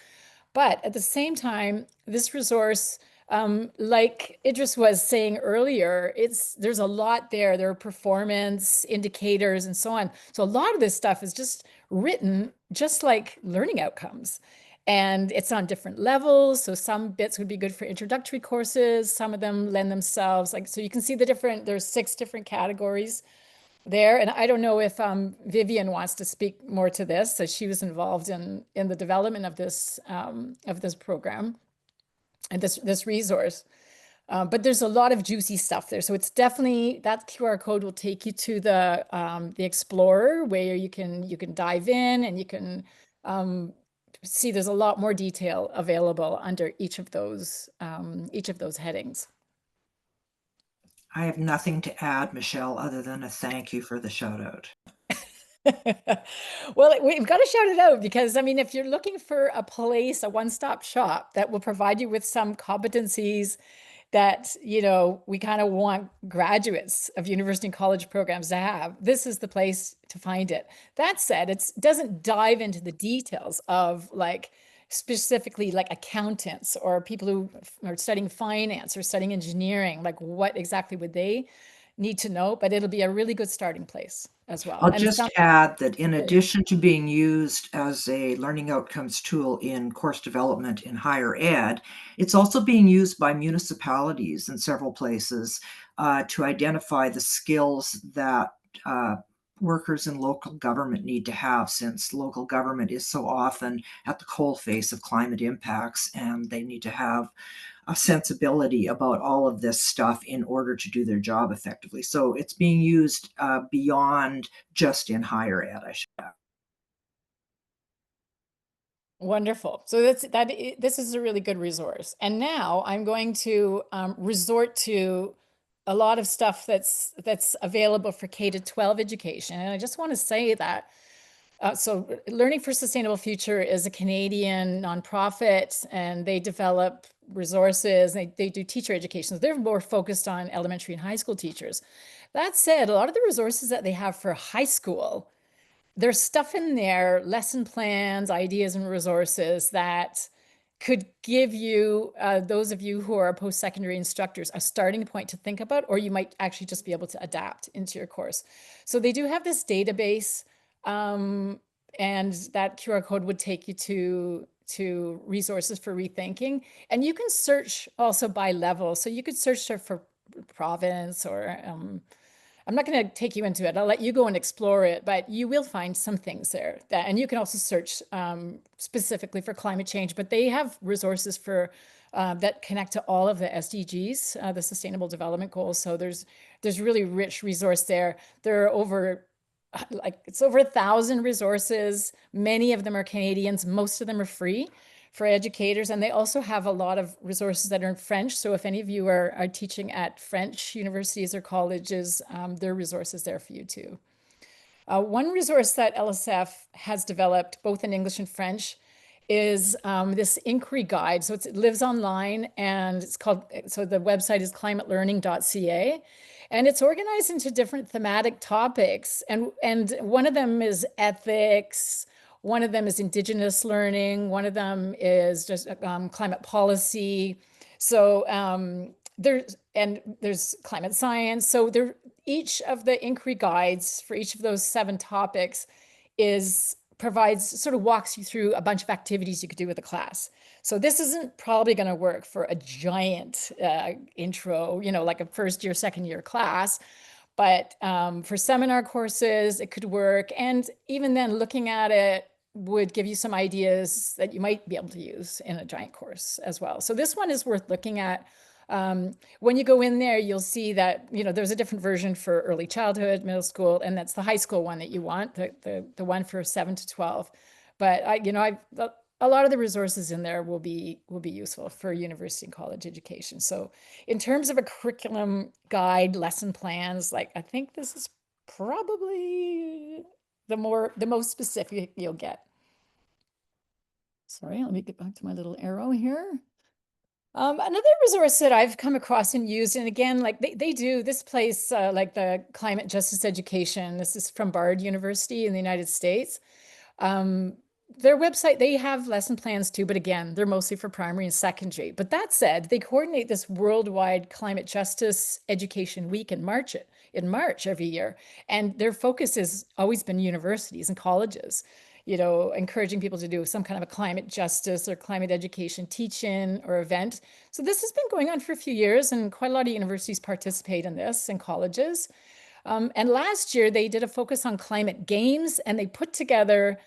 But at the same time, this resource, like Idris was saying earlier, there's a lot there. There are performance indicators and so on. So a lot of this stuff is just written just like learning outcomes. And it's on different levels. So some bits would be good for introductory courses. Some of them lend themselves, so you can see there's 6 different categories there. And I don't know if Vivian wants to speak more to this. So she was involved in the development of this program and this resource. But there's a lot of juicy stuff there. So it's definitely, that QR code will take you to the Explorer, where you can dive in and you can see there's a lot more detail available under each of those headings. I have nothing to add, Michelle, other than a thank you for the shout out. Well, we've got to shout it out because, I mean, if you're looking for a place, a one-stop shop that will provide you with some competencies that, we kind of want graduates of university and college programs to have, this is the place to find it. That said, it doesn't dive into the details of specifically like accountants or people who are studying finance or studying engineering, like what exactly would they need to know, but it'll be a really good starting place as well. I'll just add that in addition to being used as a learning outcomes tool in course development in higher ed, it's also being used by municipalities in several places to identify the skills that workers in local government need to have, since local government is so often at the coalface of climate impacts, and they need to have a sensibility about all of this stuff in order to do their job effectively. So it's being used beyond just in higher ed, I should add. Wonderful. So this is a really good resource. And now I'm going to resort to a lot of stuff that's available for K-12 education. And I just want to say that so Learning for a Sustainable Future is a Canadian nonprofit, and they develop resources. They do teacher education. So they're more focused on elementary and high school teachers. That said, a lot of the resources that they have for high school, there's stuff in there, lesson plans, ideas, and resources that could give you, those of you who are post-secondary instructors, a starting point to think about, or you might actually just be able to adapt into your course. So they do have this database, and that QR code would take you to resources for rethinking. And you can search also by level. So you could search for province or I'm not going to take you into it. I'll let you go and explore it, but you will find some things there. And you can also search specifically for climate change, but they have resources for that connect to all of the SDGs, the Sustainable Development Goals. So there's really rich resource there. There are over like it's over 1,000 resources. Many of them are Canadians. Most of them are free for educators. And they also have a lot of resources that are in French. So if any of you are teaching at French universities or colleges, there are resources there for you too. One resource that LSF has developed, both in English and French, is this inquiry guide. So it lives online, and it's called, so the website is climatelearning.ca. And it's organized into different thematic topics. And one of them is ethics, one of them is Indigenous learning, one of them is just climate policy. So there's climate science. So each of the inquiry guides for each of those 7 topics walks you through a bunch of activities you could do with the class. So this isn't probably going to work for a giant intro, like a first year, second year class. But for seminar courses, it could work. And even then, looking at it would give you some ideas that you might be able to use in a giant course as well. So this one is worth looking at. When you go in there, you'll see that, there's a different version for early childhood, middle school, and that's the high school one that you want, the one for 7 to 12. But a lot of the resources in there will be useful for university and college education. So in terms of a curriculum guide, lesson plans, I think this is probably the most specific you'll get. Sorry, let me get back to my little arrow here. Another resource that I've come across and used, and again, they do this place, like the Climate Justice Education. This is from Bard University in the United States. Their website, they have lesson plans too, but again, they're mostly for primary and secondary. But that said, they coordinate this worldwide climate justice education week in March every year. And their focus has always been universities and colleges, encouraging people to do some kind of a climate justice or climate education teach-in or event. So this has been going on for a few years, and quite a lot of universities participate in this, and colleges. And last year they did a focus on climate games, and they put together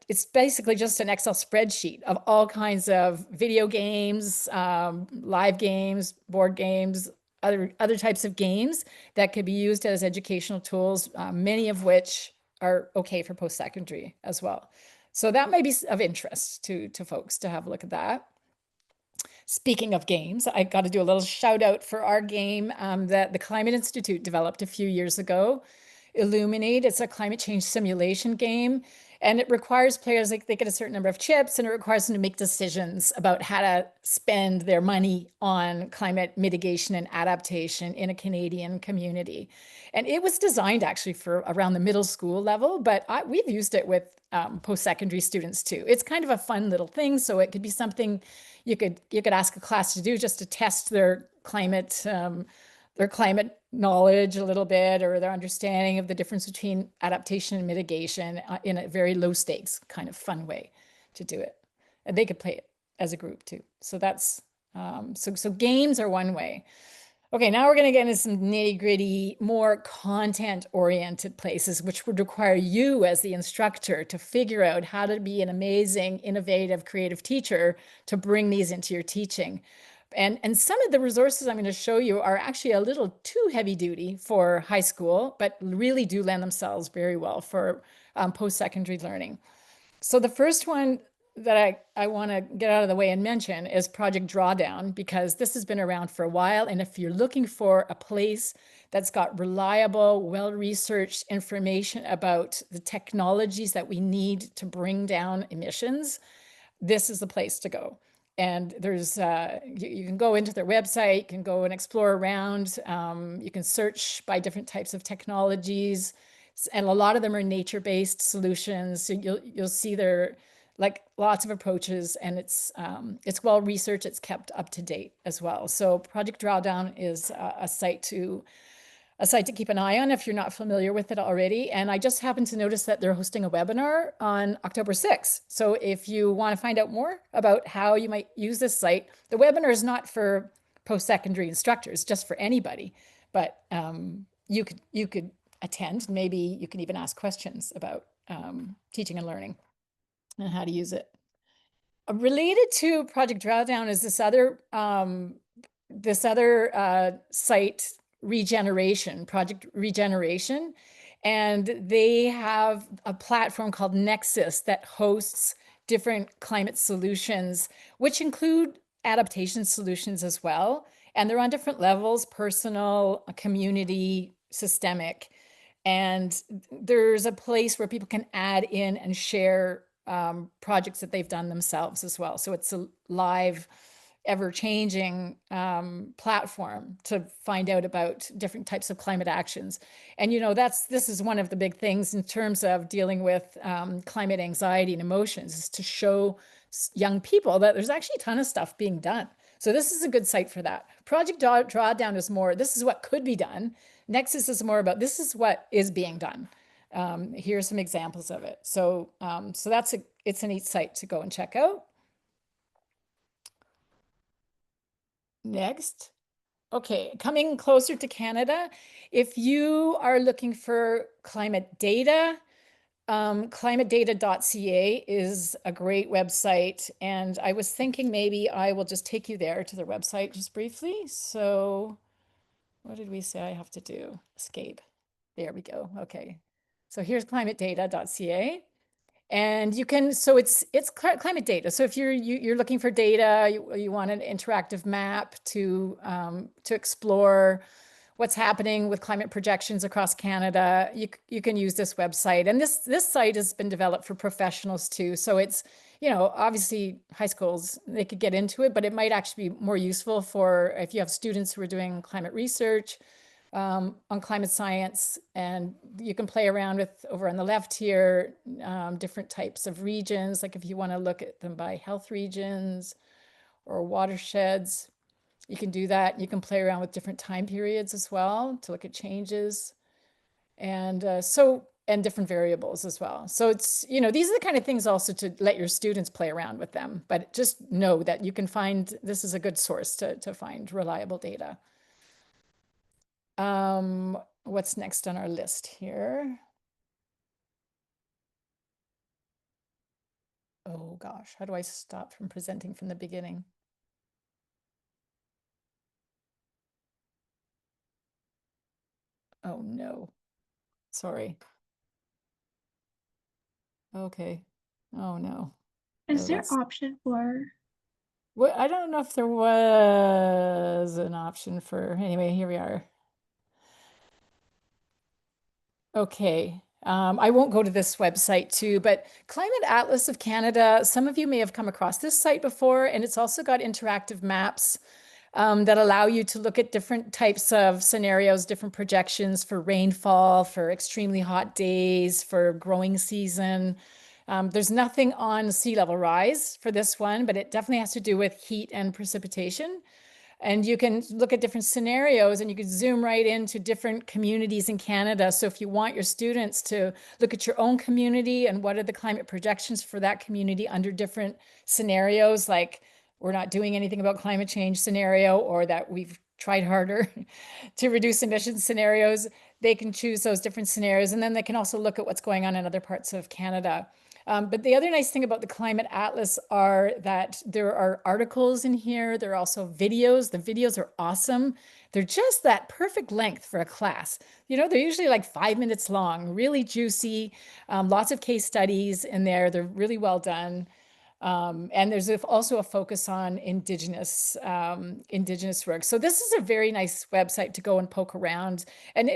it's basically just an Excel spreadsheet of all kinds of video games, live games, board games, other types of games that could be used as educational tools, many of which are okay for post-secondary as well. So that might be of interest to folks to have a look at that. Speaking of games, I got to do a little shout out for our game that the Climate Institute developed a few years ago. Illuminate, it's a climate change simulation game. And it requires players, they get a certain number of chips, and it requires them to make decisions about how to spend their money on climate mitigation and adaptation in a Canadian community. And it was designed actually for around the middle school level, but we've used it with post-secondary students too. It's kind of a fun little thing. So it could be something you could ask a class to do just to test their climate knowledge a little bit, or their understanding of the difference between adaptation and mitigation in a very low stakes kind of fun way to do it. And they could play it as a group too. So that's, so games are one way. Okay, now we're going to get into some nitty gritty, more content oriented places, which would require you as the instructor to figure out how to be an amazing, innovative, creative teacher to bring these into your teaching. And some of the resources I'm going to show you are actually a little too heavy duty for high school, but really do lend themselves very well for post-secondary learning. So the first one that I want to get out of the way and mention is Project Drawdown, because this has been around for a while. And if you're looking for a place that's got reliable, well-researched information about the technologies that we need to bring down emissions, this is the place to go. And there's, you can go into their website, you can go and explore around, you can search by different types of technologies, and a lot of them are nature-based solutions. So you'll see there lots of approaches, and it's well researched, it's kept up to date as well. So Project Drawdown is a site to keep an eye on if you're not familiar with it already. And I just happened to notice that they're hosting a webinar on October 6th. So if you want to find out more about how you might use this site, the webinar is not for post-secondary instructors, just for anybody. But you could attend. Maybe you can even ask questions about teaching and learning and how to use it. Related to Project Drawdown is this other site, Project Regeneration. And they have a platform called Nexus that hosts different climate solutions, which include adaptation solutions as well. And they're on different levels: personal, community, systemic. And there's a place where people can add in and share projects that they've done themselves as well. So it's a live, ever-changing platform to find out about different types of climate actions. And this is one of the big things in terms of dealing with climate anxiety and emotions, is to show young people that there's actually a ton of stuff being done. So this is a good site for that. Project Drawdown is more, this is what could be done. Nexus is more about, this is what is being done. Here's some examples of it. So it's a neat site to go and check out. Next. Okay, coming closer to Canada, if you are looking for climate data, climatedata.ca is a great website. And I was thinking maybe I will just take you there to the website just briefly. So what did we say I have to do? Escape. There we go. Okay. So here's climatedata.ca. And you can, so it's climate data. So if you're looking for data, you want an interactive map to explore what's happening with climate projections across Canada, you can use this website. And this site has been developed for professionals too. So it's, obviously high schools, they could get into it, but it might actually be more useful for if you have students who are doing climate research on climate science. And you can play around with, over on the left here, different types of regions. Like if you want to look at them by health regions or watersheds, you can do that. You can play around with different time periods as well to look at changes, and different variables as well. So it's, these are the kind of things also to let your students play around with them, but just know that you can find, this is a good source to find reliable data. What's next on our list here? Oh gosh, how do I stop from presenting from the beginning? Oh no, sorry. Okay. Oh no. Is Oh, there that's, option for? well, I don't know if there was an option for, anyway, here we are. Okay. I won't go to this website too, but Climate Atlas of Canada, some of you may have come across this site before, and it's also got interactive maps that allow you to look at different types of scenarios, different projections for rainfall, for extremely hot days, for growing season. There's nothing on sea level rise for this one, but it definitely has to do with heat and precipitation. And you can look at different scenarios, and you can zoom right into different communities in Canada. So if you want your students to look at your own community and what are the climate projections for that community under different scenarios, like we're not doing anything about climate change scenario, or that we've tried harder to reduce emissions scenarios, they can choose those different scenarios. And then they can also look at what's going on in other parts of Canada. But the other nice thing about the Climate Atlas are that there are articles in here. There are also videos. The videos are awesome. They're just that perfect length for a class. They're usually like 5 minutes long, really juicy, lots of case studies in there. They're really well done. And there's also a focus on Indigenous work. So this is a very nice website to go and poke around. And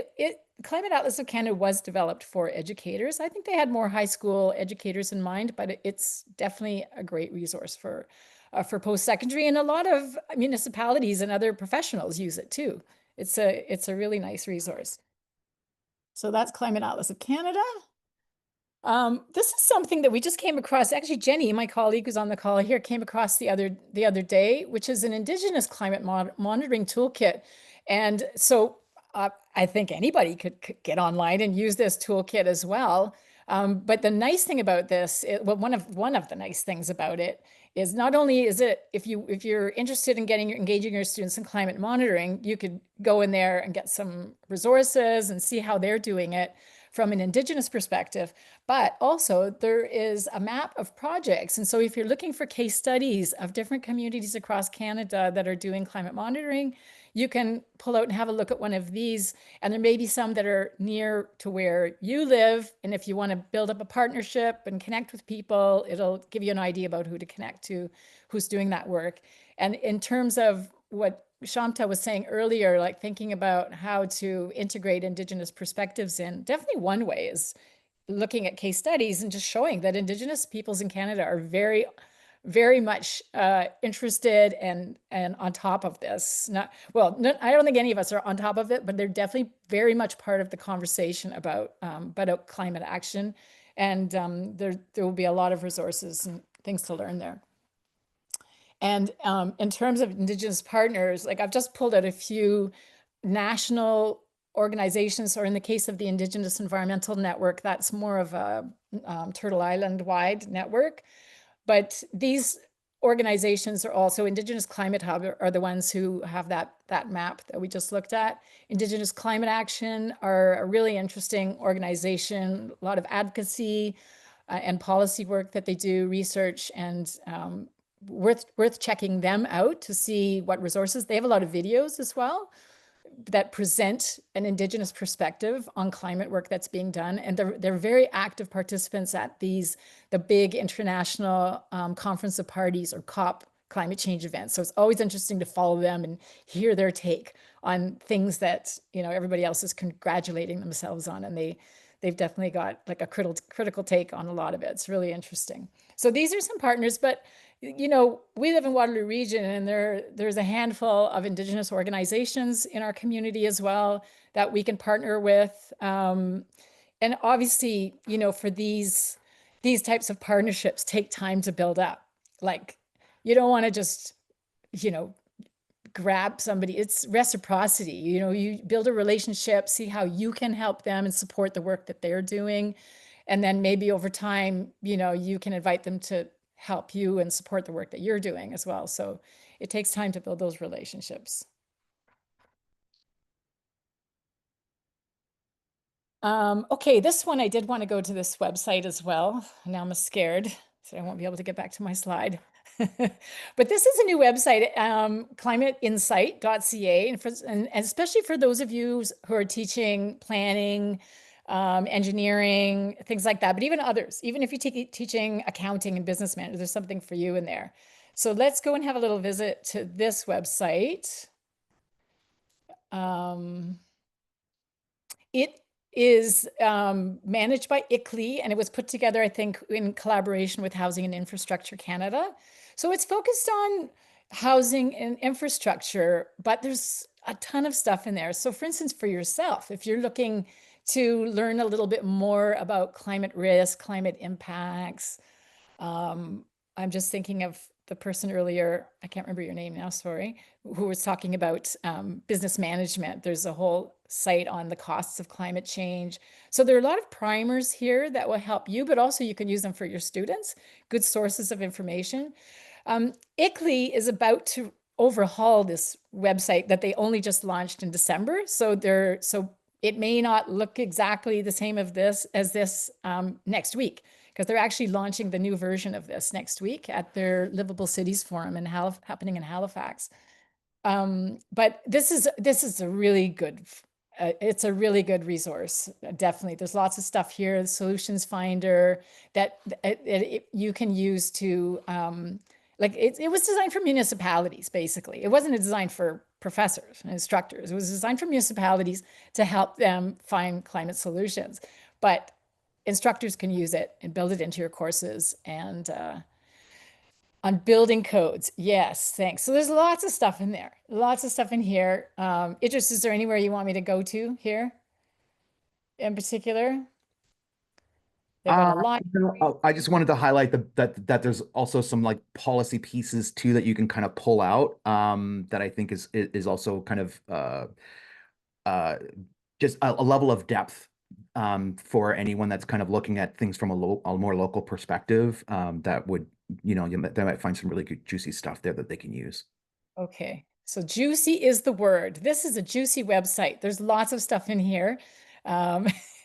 Climate Atlas of Canada was developed for educators. I think they had more high school educators in mind, but it's definitely a great resource for post-secondary, and a lot of municipalities and other professionals use it too. It's a really nice resource. So that's Climate Atlas of Canada. This is something that we just came across. Actually, Jenny, my colleague who's on the call here, came across the other day, which is an Indigenous climate monitoring toolkit. And so I think anybody could get online and use this toolkit as well. But the nice thing about this, one of the nice things about it is not only is it, if you're interested in engaging your students in climate monitoring, you could go in there and get some resources and see how they're doing it from an Indigenous perspective, but also there is a map of projects. And so if you're looking for case studies of different communities across Canada that are doing climate monitoring, you can pull out and have a look at one of these. And there may be some that are near to where you live. And if you want to build up a partnership and connect with people, it'll give you an idea about who to connect to, who's doing that work. And in terms of what Shamta was saying earlier, like thinking about how to integrate Indigenous perspectives in, definitely one way is looking at case studies and just showing that Indigenous peoples in Canada are very, very much interested and on top of this. Not well, I don't think any of us are on top of it, but they're definitely very much part of the conversation about climate action. And there will be a lot of resources and things to learn there. And in terms of Indigenous partners, like I've just pulled out a few national organizations, or in the case of the Indigenous Environmental Network, that's more of a Turtle Island-wide network. But these organizations are also, Indigenous Climate Hub are the ones who have that map that we just looked at. Indigenous Climate Action are a really interesting organization, a lot of advocacy and policy work that they do, research, and worth checking them out to see what resources. They have a lot of videos as well that present an Indigenous perspective on climate work that's being done. And they're very active participants at the big international Conference of Parties, or COP, climate change events. So it's always interesting to follow them and hear their take on things that, you know, everybody else is congratulating themselves on. And they've definitely got like a critical take on a lot of it. It's really interesting. So these are some partners, but you know, we live in Waterloo Region, and there's a handful of Indigenous organizations in our community as well that we can partner with. And obviously, you know, for these types of partnerships take time to build up. Like, you don't want to just, you know, grab somebody. It's reciprocity. You know, you build a relationship, see how you can help them and support the work that they're doing. And then maybe over time, you know, you can invite them to help you and support the work that you're doing as well. So it takes time to build those relationships. Okay, this one, I did want to go to this website as well. Now I'm scared, so I won't be able to get back to my slide. But this is a new website, climateinsight.ca, and especially for those of you who are teaching planning, engineering, things like that, but even others, even if you're teaching accounting and business management, there's something for you in there. So let's go and have a little visit to this website. It is managed by ICLEI, and it was put together, I think, in collaboration with Housing and Infrastructure Canada. So it's focused on housing and infrastructure, but there's a ton of stuff in there. So for instance, for yourself, if you're looking to learn a little bit more about climate risk, climate impacts, I'm just thinking of the person earlier, I can't remember your name now, sorry, who was talking about business management. There's a whole site on the costs of climate change. So there are a lot of primers here that will help you, but also you can use them for your students, good sources of information. ICLEI is about to overhaul this website that they only just launched in December. So it may not look exactly the same as this next week, because they're actually launching the new version of this next week at their Livable Cities Forum happening in Halifax. But this is a really good, it's a really good resource. Definitely, there's lots of stuff here. The Solutions Finder that you can use to, like it was designed for municipalities. Basically, it wasn't designed for professors and instructors. It was designed for municipalities to help them find climate solutions. But instructors can use it and build it into your courses. And on building codes, yes, thanks. So there's lots of stuff in there, lots of stuff in here. Idris, is there anywhere you want me to go to here in particular? They've got a lot. I just wanted to highlight that there's also some like policy pieces too that you can kind of pull out that I think is also kind of just a level of depth for anyone that's kind of looking at things from a more local perspective, that would, you know, they might find some really good juicy stuff there that they can use. Okay, so juicy is the word. This is a juicy website. There's lots of stuff in here.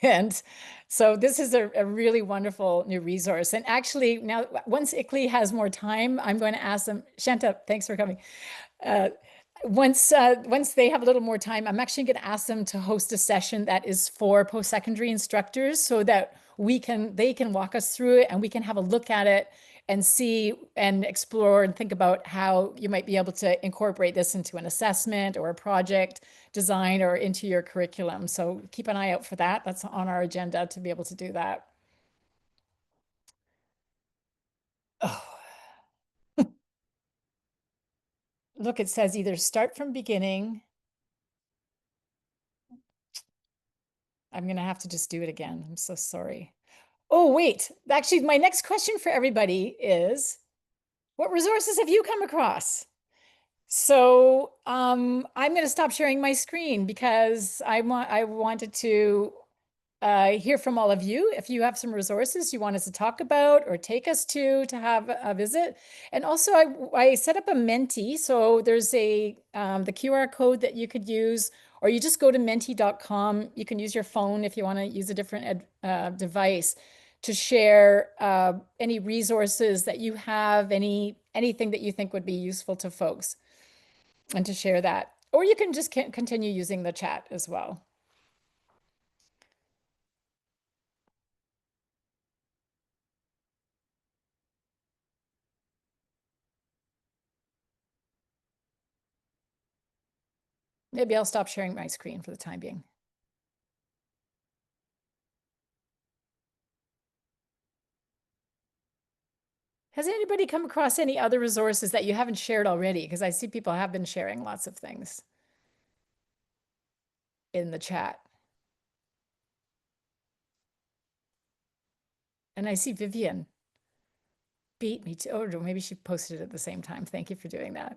And so this is a really wonderful new resource. And actually now, once ICLEI has more time, I'm going to ask them, Shanta, thanks for coming. once they have a little more time, I'm actually going to ask them to host a session that is for post-secondary instructors so that they can walk us through it and we can have a look at it and see and explore and think about how you might be able to incorporate this into an assessment or a project design or into your curriculum. So keep an eye out for that. That's on our agenda to be able to do that. Oh. Look, it says either start from beginning. I'm going to have to just do it again. I'm so sorry. Oh, wait. Actually, my next question for everybody is, what resources have you come across? So I'm going to stop sharing my screen because I wanted to hear from all of you. If you have some resources you want us to talk about or take us to have a visit. And also I set up a Menti. So there's the QR code that you could use, or you just go to menti.com. You can use your phone if you want to use a different device to share any resources that you have, anything that you think would be useful to folks, and to share that. Or you can just continue using the chat as well. Maybe I'll stop sharing my screen for the time being. Has anybody come across any other resources that you haven't shared already? Because I see people have been sharing lots of things in the chat. And I see Vivian beat me to, oh, maybe she posted it at the same time. Thank you for doing that.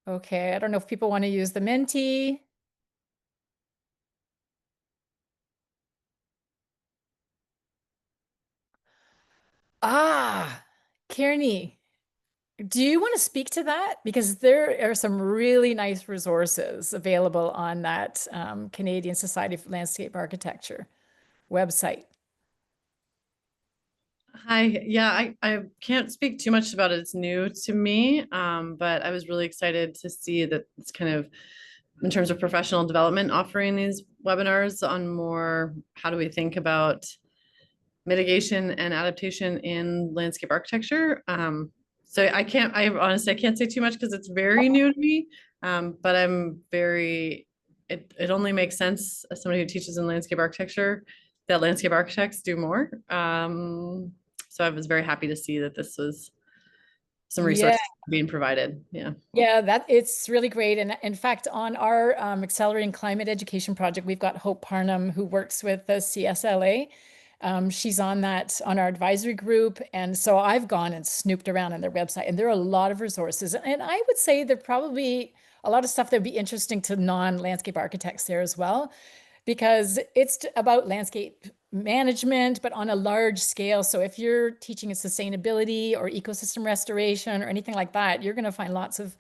Okay, I don't know if people want to use the Menti. Ah, Kearney, do you want to speak to that? Because there are some really nice resources available on that Canadian Society of Landscape Architecture website. Hi, yeah, I can't speak too much about it. It's new to me, but I was really excited to see that it's kind of, in terms of professional development, offering these webinars on more, how do we think about mitigation and adaptation in landscape architecture. So I honestly, I can't say too much because it's very new to me, but it only makes sense as somebody who teaches in landscape architecture that landscape architects do more. So I was very happy to see that this was some resources being provided. Yeah, that it's really great. And in fact, on our Accelerating Climate Education project, we've got Hope Parnham, who works with the CSLA. She's on our advisory group. And so I've gone and snooped around on their website, and there are a lot of resources. And I would say there probably a lot of stuff that would be interesting to non-landscape architects there as well, because it's about landscape management, but on a large scale. So if you're teaching in sustainability or ecosystem restoration or anything like that, you're going to find lots of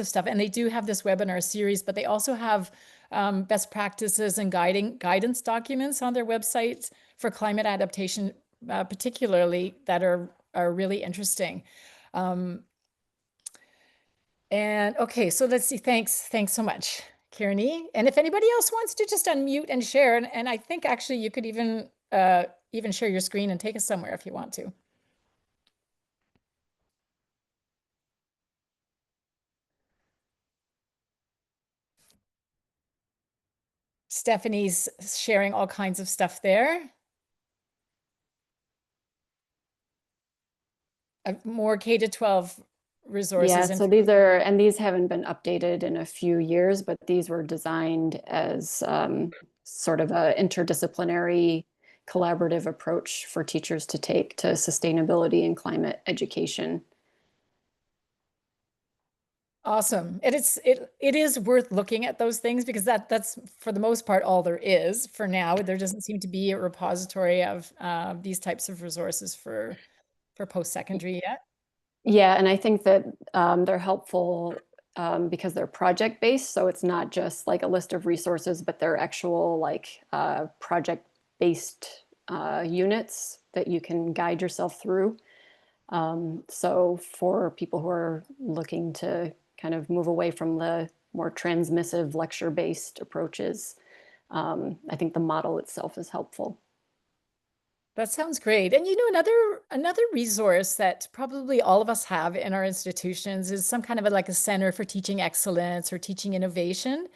stuff. And they do have this webinar series, but they also have best practices and guidance documents on their website for climate adaptation, particularly, that are really interesting. And okay, so let's see. Thanks so much, Kearney. And if anybody else wants to just unmute and share, and I think actually you could even share your screen and take us somewhere if you want to. Stephanie's sharing all kinds of stuff there. More K-12 resources. Yeah, so these haven't been updated in a few years, but these were designed as sort of a interdisciplinary collaborative approach for teachers to take to sustainability and climate education. Awesome. It is worth looking at those things, because that's for the most part all there is for now. There doesn't seem to be a repository of these types of resources for post-secondary yet. Yeah, and I think that they're helpful because they're project-based. So it's not just like a list of resources, but they're actual like project-based units that you can guide yourself through. So for people who are looking to kind of move away from the more transmissive lecture-based approaches, I think the model itself is helpful. That sounds great. And you know, another resource that probably all of us have in our institutions is some kind of like a center for teaching excellence or teaching innovation.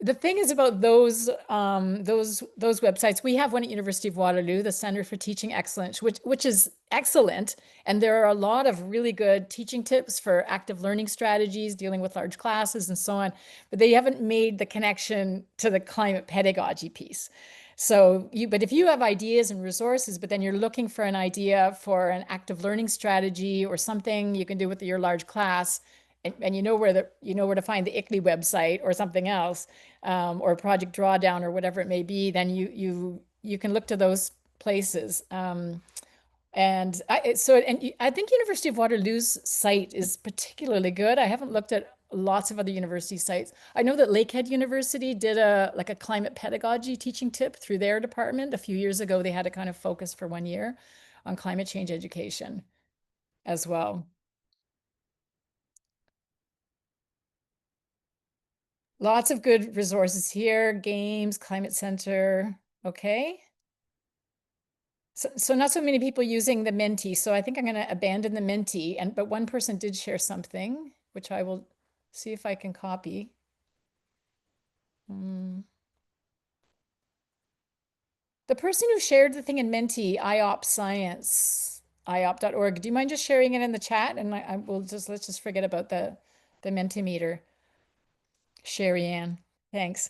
The thing is about those websites, we have one at University of Waterloo, the Center for Teaching Excellence, which is excellent. And there are a lot of really good teaching tips for active learning strategies, dealing with large classes and so on, but they haven't made the connection to the climate pedagogy piece. So but if you have ideas and resources, but then you're looking for an idea for an active learning strategy or something you can do with your large class, and you know where to find the ICLEI website or something else, or Project Drawdown or whatever it may be, then you can look to those places. And I think University of Waterloo's site is particularly good. I haven't looked at lots of other university sites. I know that Lakehead University did a climate pedagogy teaching tip through their department a few years ago. They had a kind of focus for 1 year on climate change education as well. Lots of good resources here, games, climate center, okay. So not so many people using the Menti, so I think I'm gonna abandon the Menti, but one person did share something, which I will see if I can copy. The person who shared the thing in Menti, IOP Science, iop.org, do you mind just sharing it in the chat? And I will let's just forget about the Mentimeter. Sherry Ann, thanks.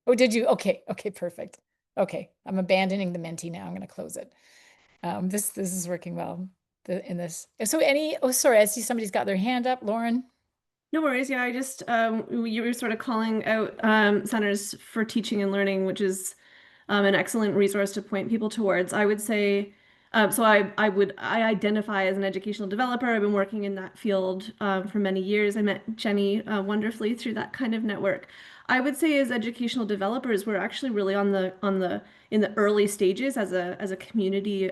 Oh, did you? Okay, perfect. Okay, I'm abandoning the Menti now. I'm going to close it. This is working well in this. So sorry, I see somebody's got their hand up, Lauren. No worries. Yeah, I just you were sort of calling out centers for teaching and learning, which is an excellent resource to point people towards. I would say, so I identify as an educational developer. I've been working in that field for many years. I met Jenny wonderfully through that kind of network. I would say as educational developers, we're actually really in the early stages as a community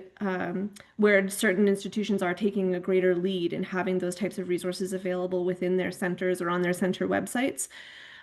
where certain institutions are taking a greater lead in having those types of resources available within their centers or on their center websites.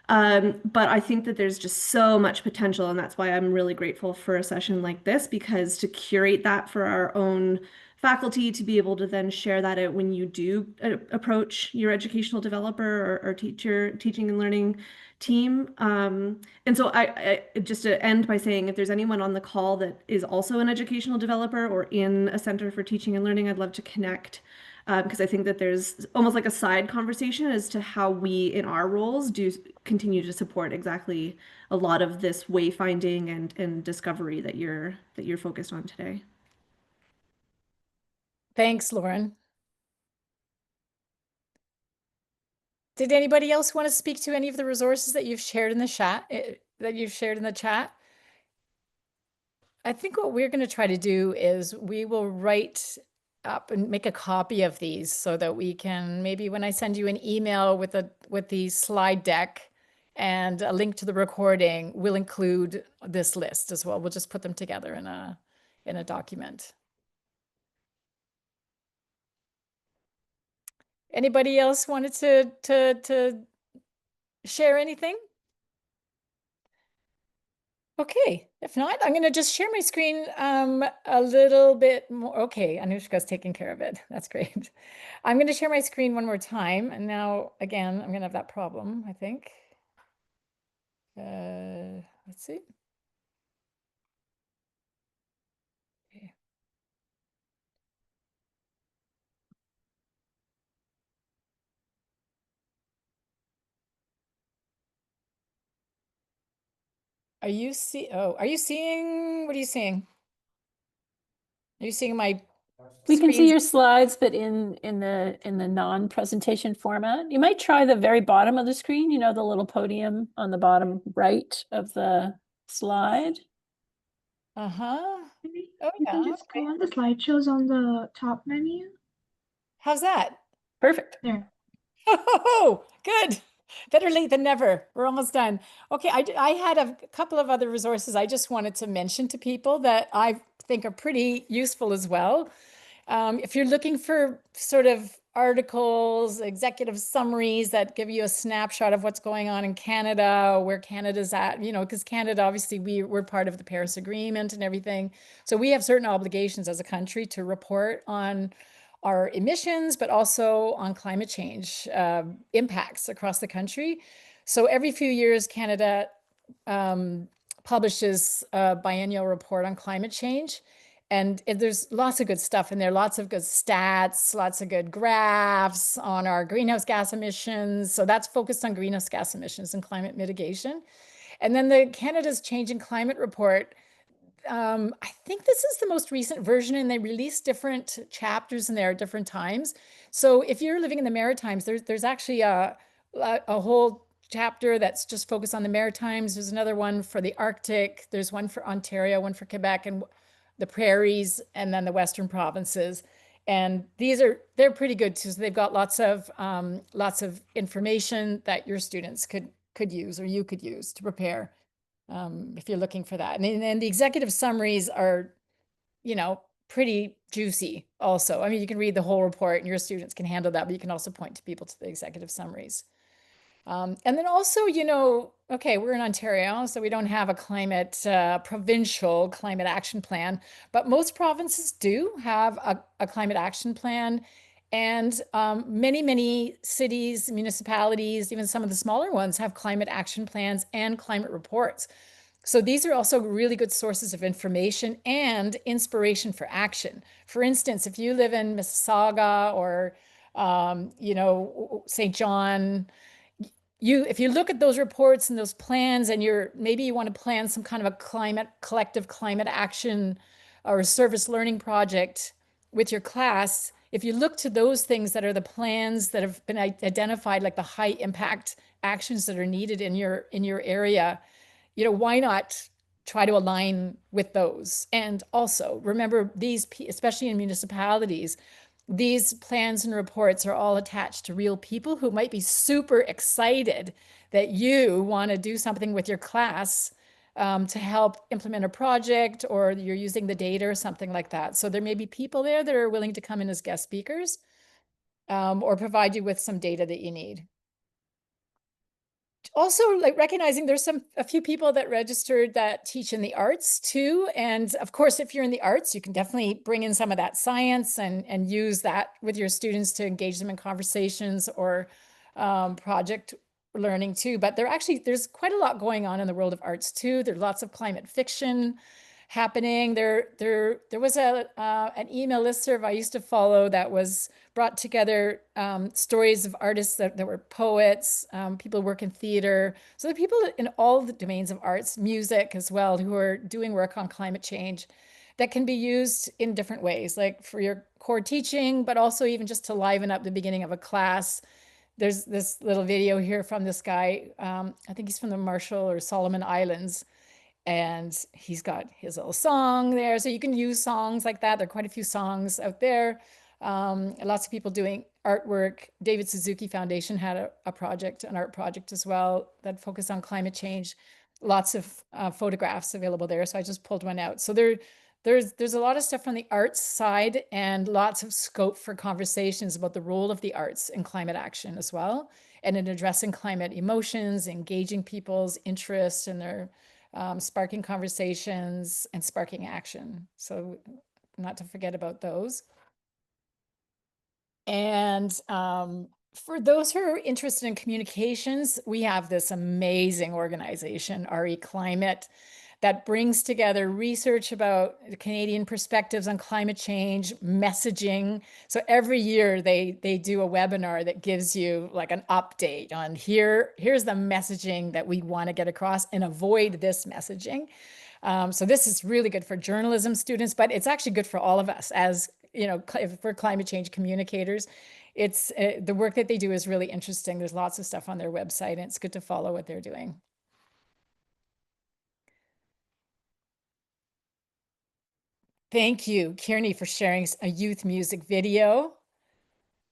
But I think that there's just so much potential, and that's why I'm really grateful for a session like this, because to curate that for our own faculty, to be able to then share that out when you do approach your educational developer or teaching and learning team. And so I just to end by saying, if there's anyone on the call that is also an educational developer or in a center for teaching and learning, I'd love to connect. Because I think that there's almost like a side conversation as to how we in our roles do continue to support exactly a lot of this wayfinding and discovery that you're focused on today. Thanks, Lauren. Did anybody else want to speak to any of the resources that you've shared in the chat? I think what we're going to try to do is we will write up and make a copy of these so that we can, maybe when I send you an email with the slide deck and a link to the recording, we'll include this list as well. We'll just put them together in a document. Anybody else wanted to share anything? Okay, if not, I'm going to just share my screen a little bit more. Okay, Anushka's taking care of it. That's great. I'm going to share my screen one more time. And now, again, I'm going to have that problem, I think. Let's see. Okay. Are you seeing, what are you seeing? Are you seeing my We can see screens? your slides, but in the non-presentation format. You might try the very bottom of the screen, you know, the little podium on the bottom right of the slide. Uh-huh. Oh, You yeah. can just go on the slideshows on the top menu. How's that? Perfect. There. Oh, good. Better late than never. We're almost done. Okay, I had a couple of other resources I just wanted to mention to people that I think are pretty useful as well. If you're looking for sort of articles, executive summaries that give you a snapshot of what's going on in Canada, where Canada's at, you know, because Canada, obviously, we're part of the Paris Agreement and everything. So we have certain obligations as a country to report on our emissions, but also on climate change impacts across the country. So every few years, Canada publishes a biennial report on climate change. And there's lots of good stuff in there, lots of good stats, lots of good graphs on our greenhouse gas emissions. So that's focused on greenhouse gas emissions and climate mitigation. And then the Canada's Changing Climate Report, I think this is the most recent version, and they release different chapters in there at different times. So if you're living in the Maritimes, there's actually a whole chapter that's just focused on the Maritimes. There's another one for the Arctic. There's one for Ontario, one for Quebec, and the prairies, and then the Western provinces. And they're pretty good too. So they've got lots of information that your students could use, or you could use to prepare if you're looking for that. And the executive summaries are, you know, pretty juicy also. I mean, you can read the whole report and your students can handle that, but you can also point to people to the executive summaries. And then also, you know, okay, we're in Ontario, so we don't have a provincial climate action plan, but most provinces do have a climate action plan. And many cities, municipalities, even some of the smaller ones have climate action plans and climate reports. So these are also really good sources of information and inspiration for action. For instance, if you live in Mississauga or, you know, St. John, if you look at those reports and those plans, and maybe you want to plan some kind of a collective climate action or service learning project with your class, if you look to those things that are the plans that have been identified, like the high impact actions that are needed in your area, you know, why not try to align with those? And also remember, especially in municipalities, these plans and reports are all attached to real people who might be super excited that you want to do something with your class to help implement a project, or you're using the data or something like that. So there may be people there that are willing to come in as guest speakers or provide you with some data that you need. Also, like, recognizing there's a few people that registered that teach in the arts too. And of course, if you're in the arts, you can definitely bring in some of that science and use that with your students to engage them in conversations or project learning too. But there's quite a lot going on in the world of arts too. There's lots of climate fiction happening. There was an email listserv I used to follow that was brought together stories of artists that were poets, people who work in theater. So the people in all the domains of arts, music as well, who are doing work on climate change that can be used in different ways, like for your core teaching, but also even just to liven up the beginning of a class. There's this little video here from this guy. I think he's from the Marshall or Solomon Islands. And he's got his little song there. So you can use songs like that. There are quite a few songs out there. Lots of people doing artwork. David Suzuki Foundation had an art project as well that focused on climate change. Lots of photographs available there. So I just pulled one out. So there's a lot of stuff on the arts side, and lots of scope for conversations about the role of the arts in climate action as well, and in addressing climate emotions, engaging people's interests and their sparking conversations and sparking action. So not to forget about those. And for those who are interested in communications, we have this amazing organization, RE Climate, that brings together research about the Canadian perspectives on climate change, messaging. So every year they do a webinar that gives you like an update on here's the messaging that we want to get across, and avoid this messaging. So this is really good for journalism students, but it's actually good for all of us as, you know, for climate change communicators. It's the work that they do is really interesting. There's lots of stuff on their website, and it's good to follow what they're doing. Thank you, Kearney, for sharing a youth music video.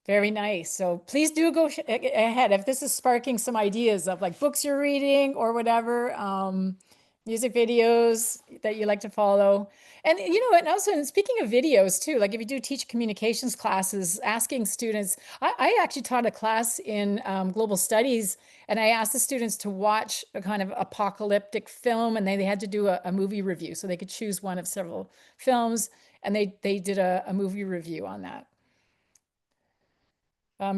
Very nice. So please do go ahead if this is sparking some ideas of like books you're reading or whatever, music videos that you like to follow. And and also and speaking of videos too, like if you do teach communications classes, asking students, I actually taught a class in global studies, and I asked the students to watch a kind of apocalyptic film, and they had to do a movie review. So they could choose one of several films, and they did a movie review on that.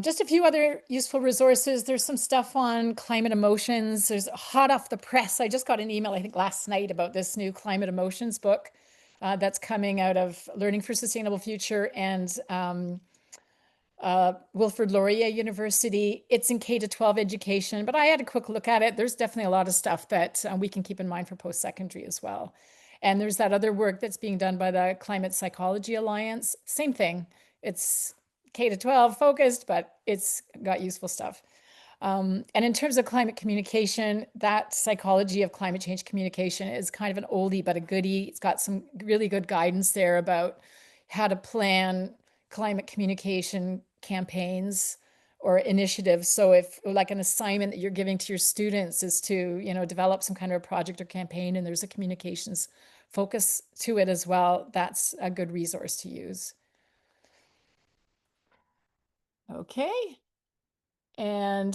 Just a few other useful resources. There's some stuff on climate emotions. There's hot off the press. I just got an email, I think last night, about this new climate emotions book that's coming out of Learning for Sustainable Future and Wilfrid Laurier University. It's in K-12 education, but I had a quick look at it. There's definitely a lot of stuff that we can keep in mind for post-secondary as well. And there's that other work that's being done by the Climate Psychology Alliance. Same thing. It's K-12 focused, but it's got useful stuff. And in terms of climate communication, that psychology of climate change communication is kind of an oldie but a goodie. It's got some really good guidance there about how to plan climate communication campaigns or initiatives. So if like an assignment that you're giving to your students is to, develop some kind of a project or campaign, and there's a communications focus to it as well, that's a good resource to use. Okay. And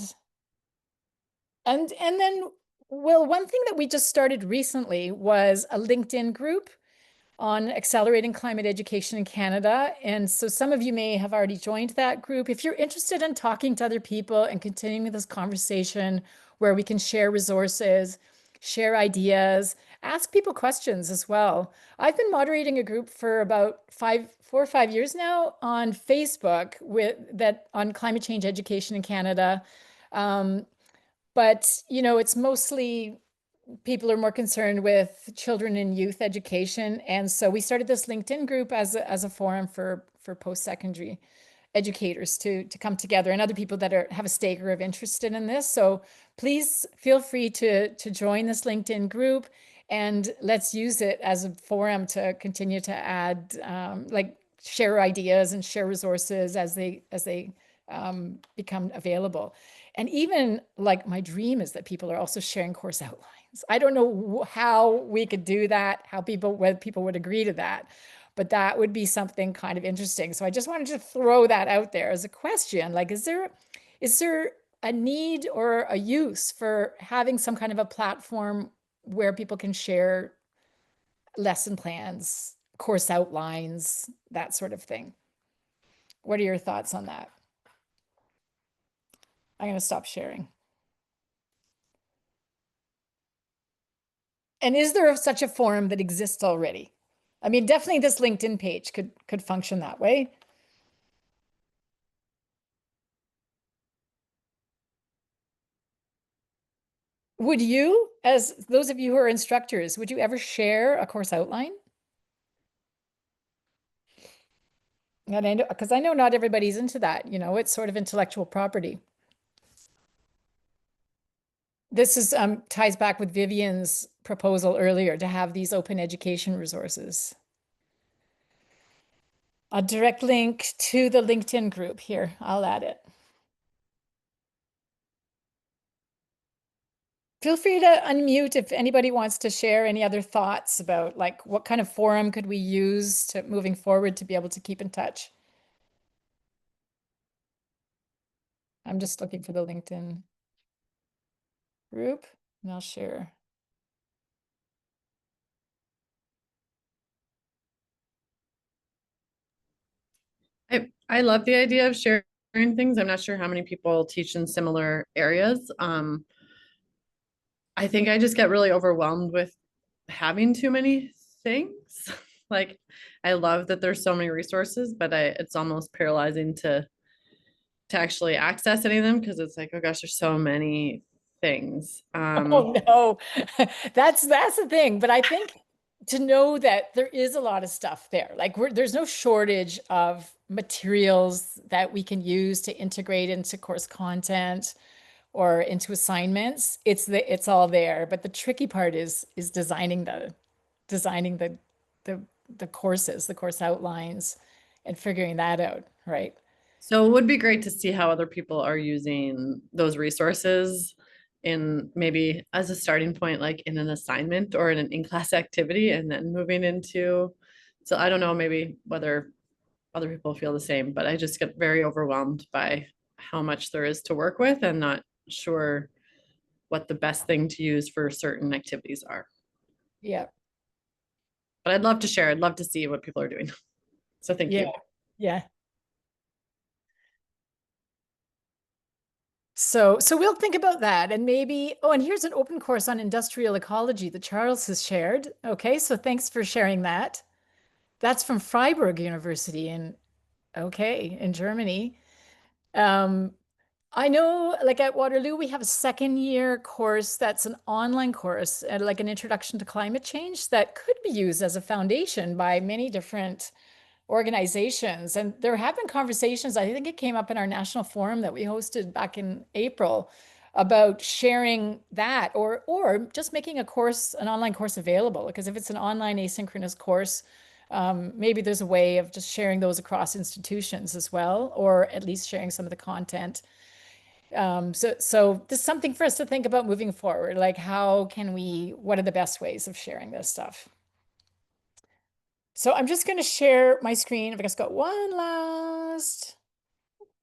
then, well, one thing that we just started recently was a LinkedIn group on accelerating climate education in Canada. And so some of you may have already joined that group. If you're interested in talking to other people and continuing this conversation where we can share resources, share ideas, ask people questions as well. I've been moderating a group for about 4 or 5 years now on Facebook on climate change education in Canada. But it's mostly people are more concerned with children and youth education. And so we started this LinkedIn group as a forum for post-secondary educators to come together, and other people that have a stake or are interested in this. So please feel free to join this LinkedIn group, and let's use it as a forum to continue to add, share ideas and share resources as they become available. And even like my dream is that people are also sharing course outlines. I don't know how we could do that, whether people would agree to that, but that would be something kind of interesting. So I just wanted to throw that out there as a question. Like, is there a need or a use for having some kind of a platform where people can share lesson plans, course outlines, that sort of thing? What are your thoughts on that? I'm going to stop sharing. And is there such a forum that exists already? I mean, definitely this LinkedIn page could function that way. Would you, as those of you who are instructors, would you ever share a course outline? And I know, because I know not everybody's into that, it's sort of intellectual property. This is ties back with Vivian's proposal earlier to have these open education resources. A direct link to the LinkedIn group here. I'll add it. Feel free to unmute if anybody wants to share any other thoughts about like what kind of forum could we use to moving forward to be able to keep in touch. I'm just looking for the LinkedIn group and I'll share. I love the idea of sharing things. I'm not sure how many people teach in similar areas. I think I just get really overwhelmed with having too many things. Like, I love that there's so many resources, but it's almost paralyzing to actually access any of them, because it's like, oh gosh, there's so many things. Oh no, that's the thing. But I think to know that there is a lot of stuff there, like there's no shortage of materials that we can use to integrate into course content or into assignments. It's all there. But the tricky part is designing the courses, the course outlines, and figuring that out, right? So it would be great to see how other people are using those resources in maybe as a starting point, like in an assignment or in an in-class activity, and then moving into, so I don't know, maybe whether other people feel the same, but I just get very overwhelmed by how much there is to work with and not sure what the best thing to use for certain activities are. Yeah. But I'd love to share. I'd love to see what people are doing. So thank you. Yeah. So we'll think about that, and maybe, oh, and here's an open course on industrial ecology that Charles has shared. Okay, so thanks for sharing that. That's from Freiburg University in Germany. I know, like at Waterloo, we have a second year course that's an online course, like an introduction to climate change that could be used as a foundation by many different organizations. And there have been conversations, I think it came up in our national forum that we hosted back in April, about sharing that or just making a course, an online course available. Because if it's an online asynchronous course, maybe there's a way of just sharing those across institutions as well, or at least sharing some of the content. So this is something for us to think about moving forward. Like, what are the best ways of sharing this stuff? So I'm just going to share my screen. I've just got one last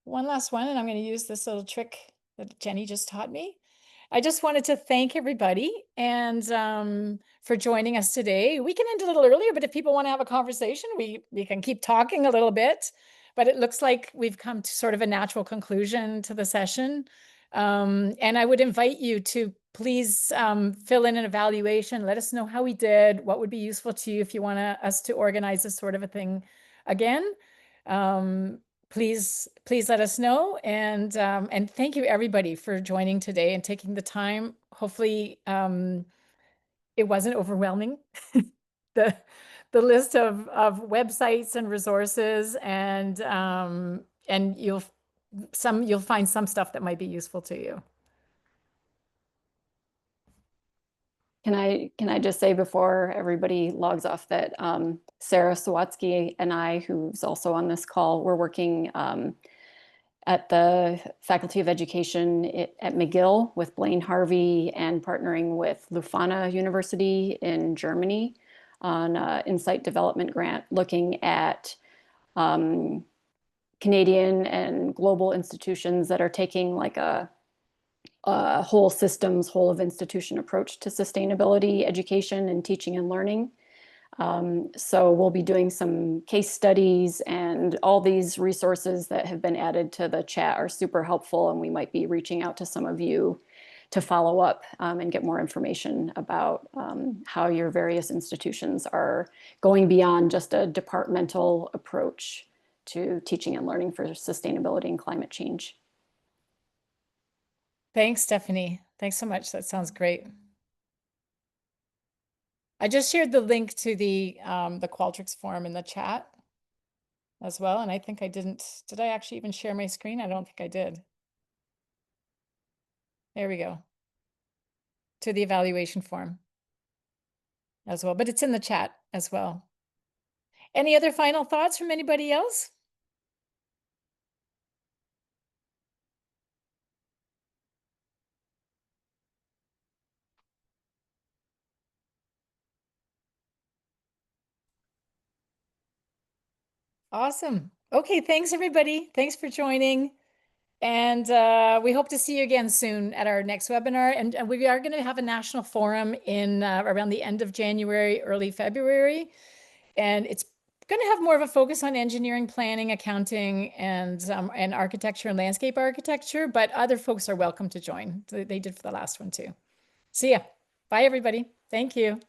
one, and I'm going to use this little trick that Jenny just taught me. I just wanted to thank everybody and for joining us today. We can end a little earlier, but if people want to have a conversation, we can keep talking a little bit. But it looks like we've come to sort of a natural conclusion to the session. And I would invite you to please fill in an evaluation. Let us know how we did, what would be useful to you if you want us to organize this sort of a thing again. Please let us know. And thank you everybody for joining today and taking the time. Hopefully it wasn't overwhelming. The list of websites and resources, and you'll find some stuff that might be useful to you. Can I just say before everybody logs off that Sarah Sawatsky and I, who's also on this call, we're working at the Faculty of Education at McGill with Blaine Harvey and partnering with Leuphana University in Germany on an insight development grant looking at Canadian and global institutions that are taking like a whole of institution approach to sustainability, education, and teaching and learning. So we'll be doing some case studies, and all these resources that have been added to the chat are super helpful, and we might be reaching out to some of you to follow up and get more information about how your various institutions are going beyond just a departmental approach to teaching and learning for sustainability and climate change. Thanks, Stephanie. Thanks so much. That sounds great. I just shared the link to the Qualtrics forum in the chat as well. And I think did I actually even share my screen? I don't think I did. There we go. To the evaluation form as well, but it's in the chat as well. Any other final thoughts from anybody else? Awesome. Okay, thanks everybody. Thanks for joining. And we hope to see you again soon at our next webinar. And we are going to have a national forum in around the end of January, early February. And it's going to have more of a focus on engineering, planning, accounting, and architecture and landscape architecture. But other folks are welcome to join. They did for the last one too. See ya. Bye, everybody. Thank you.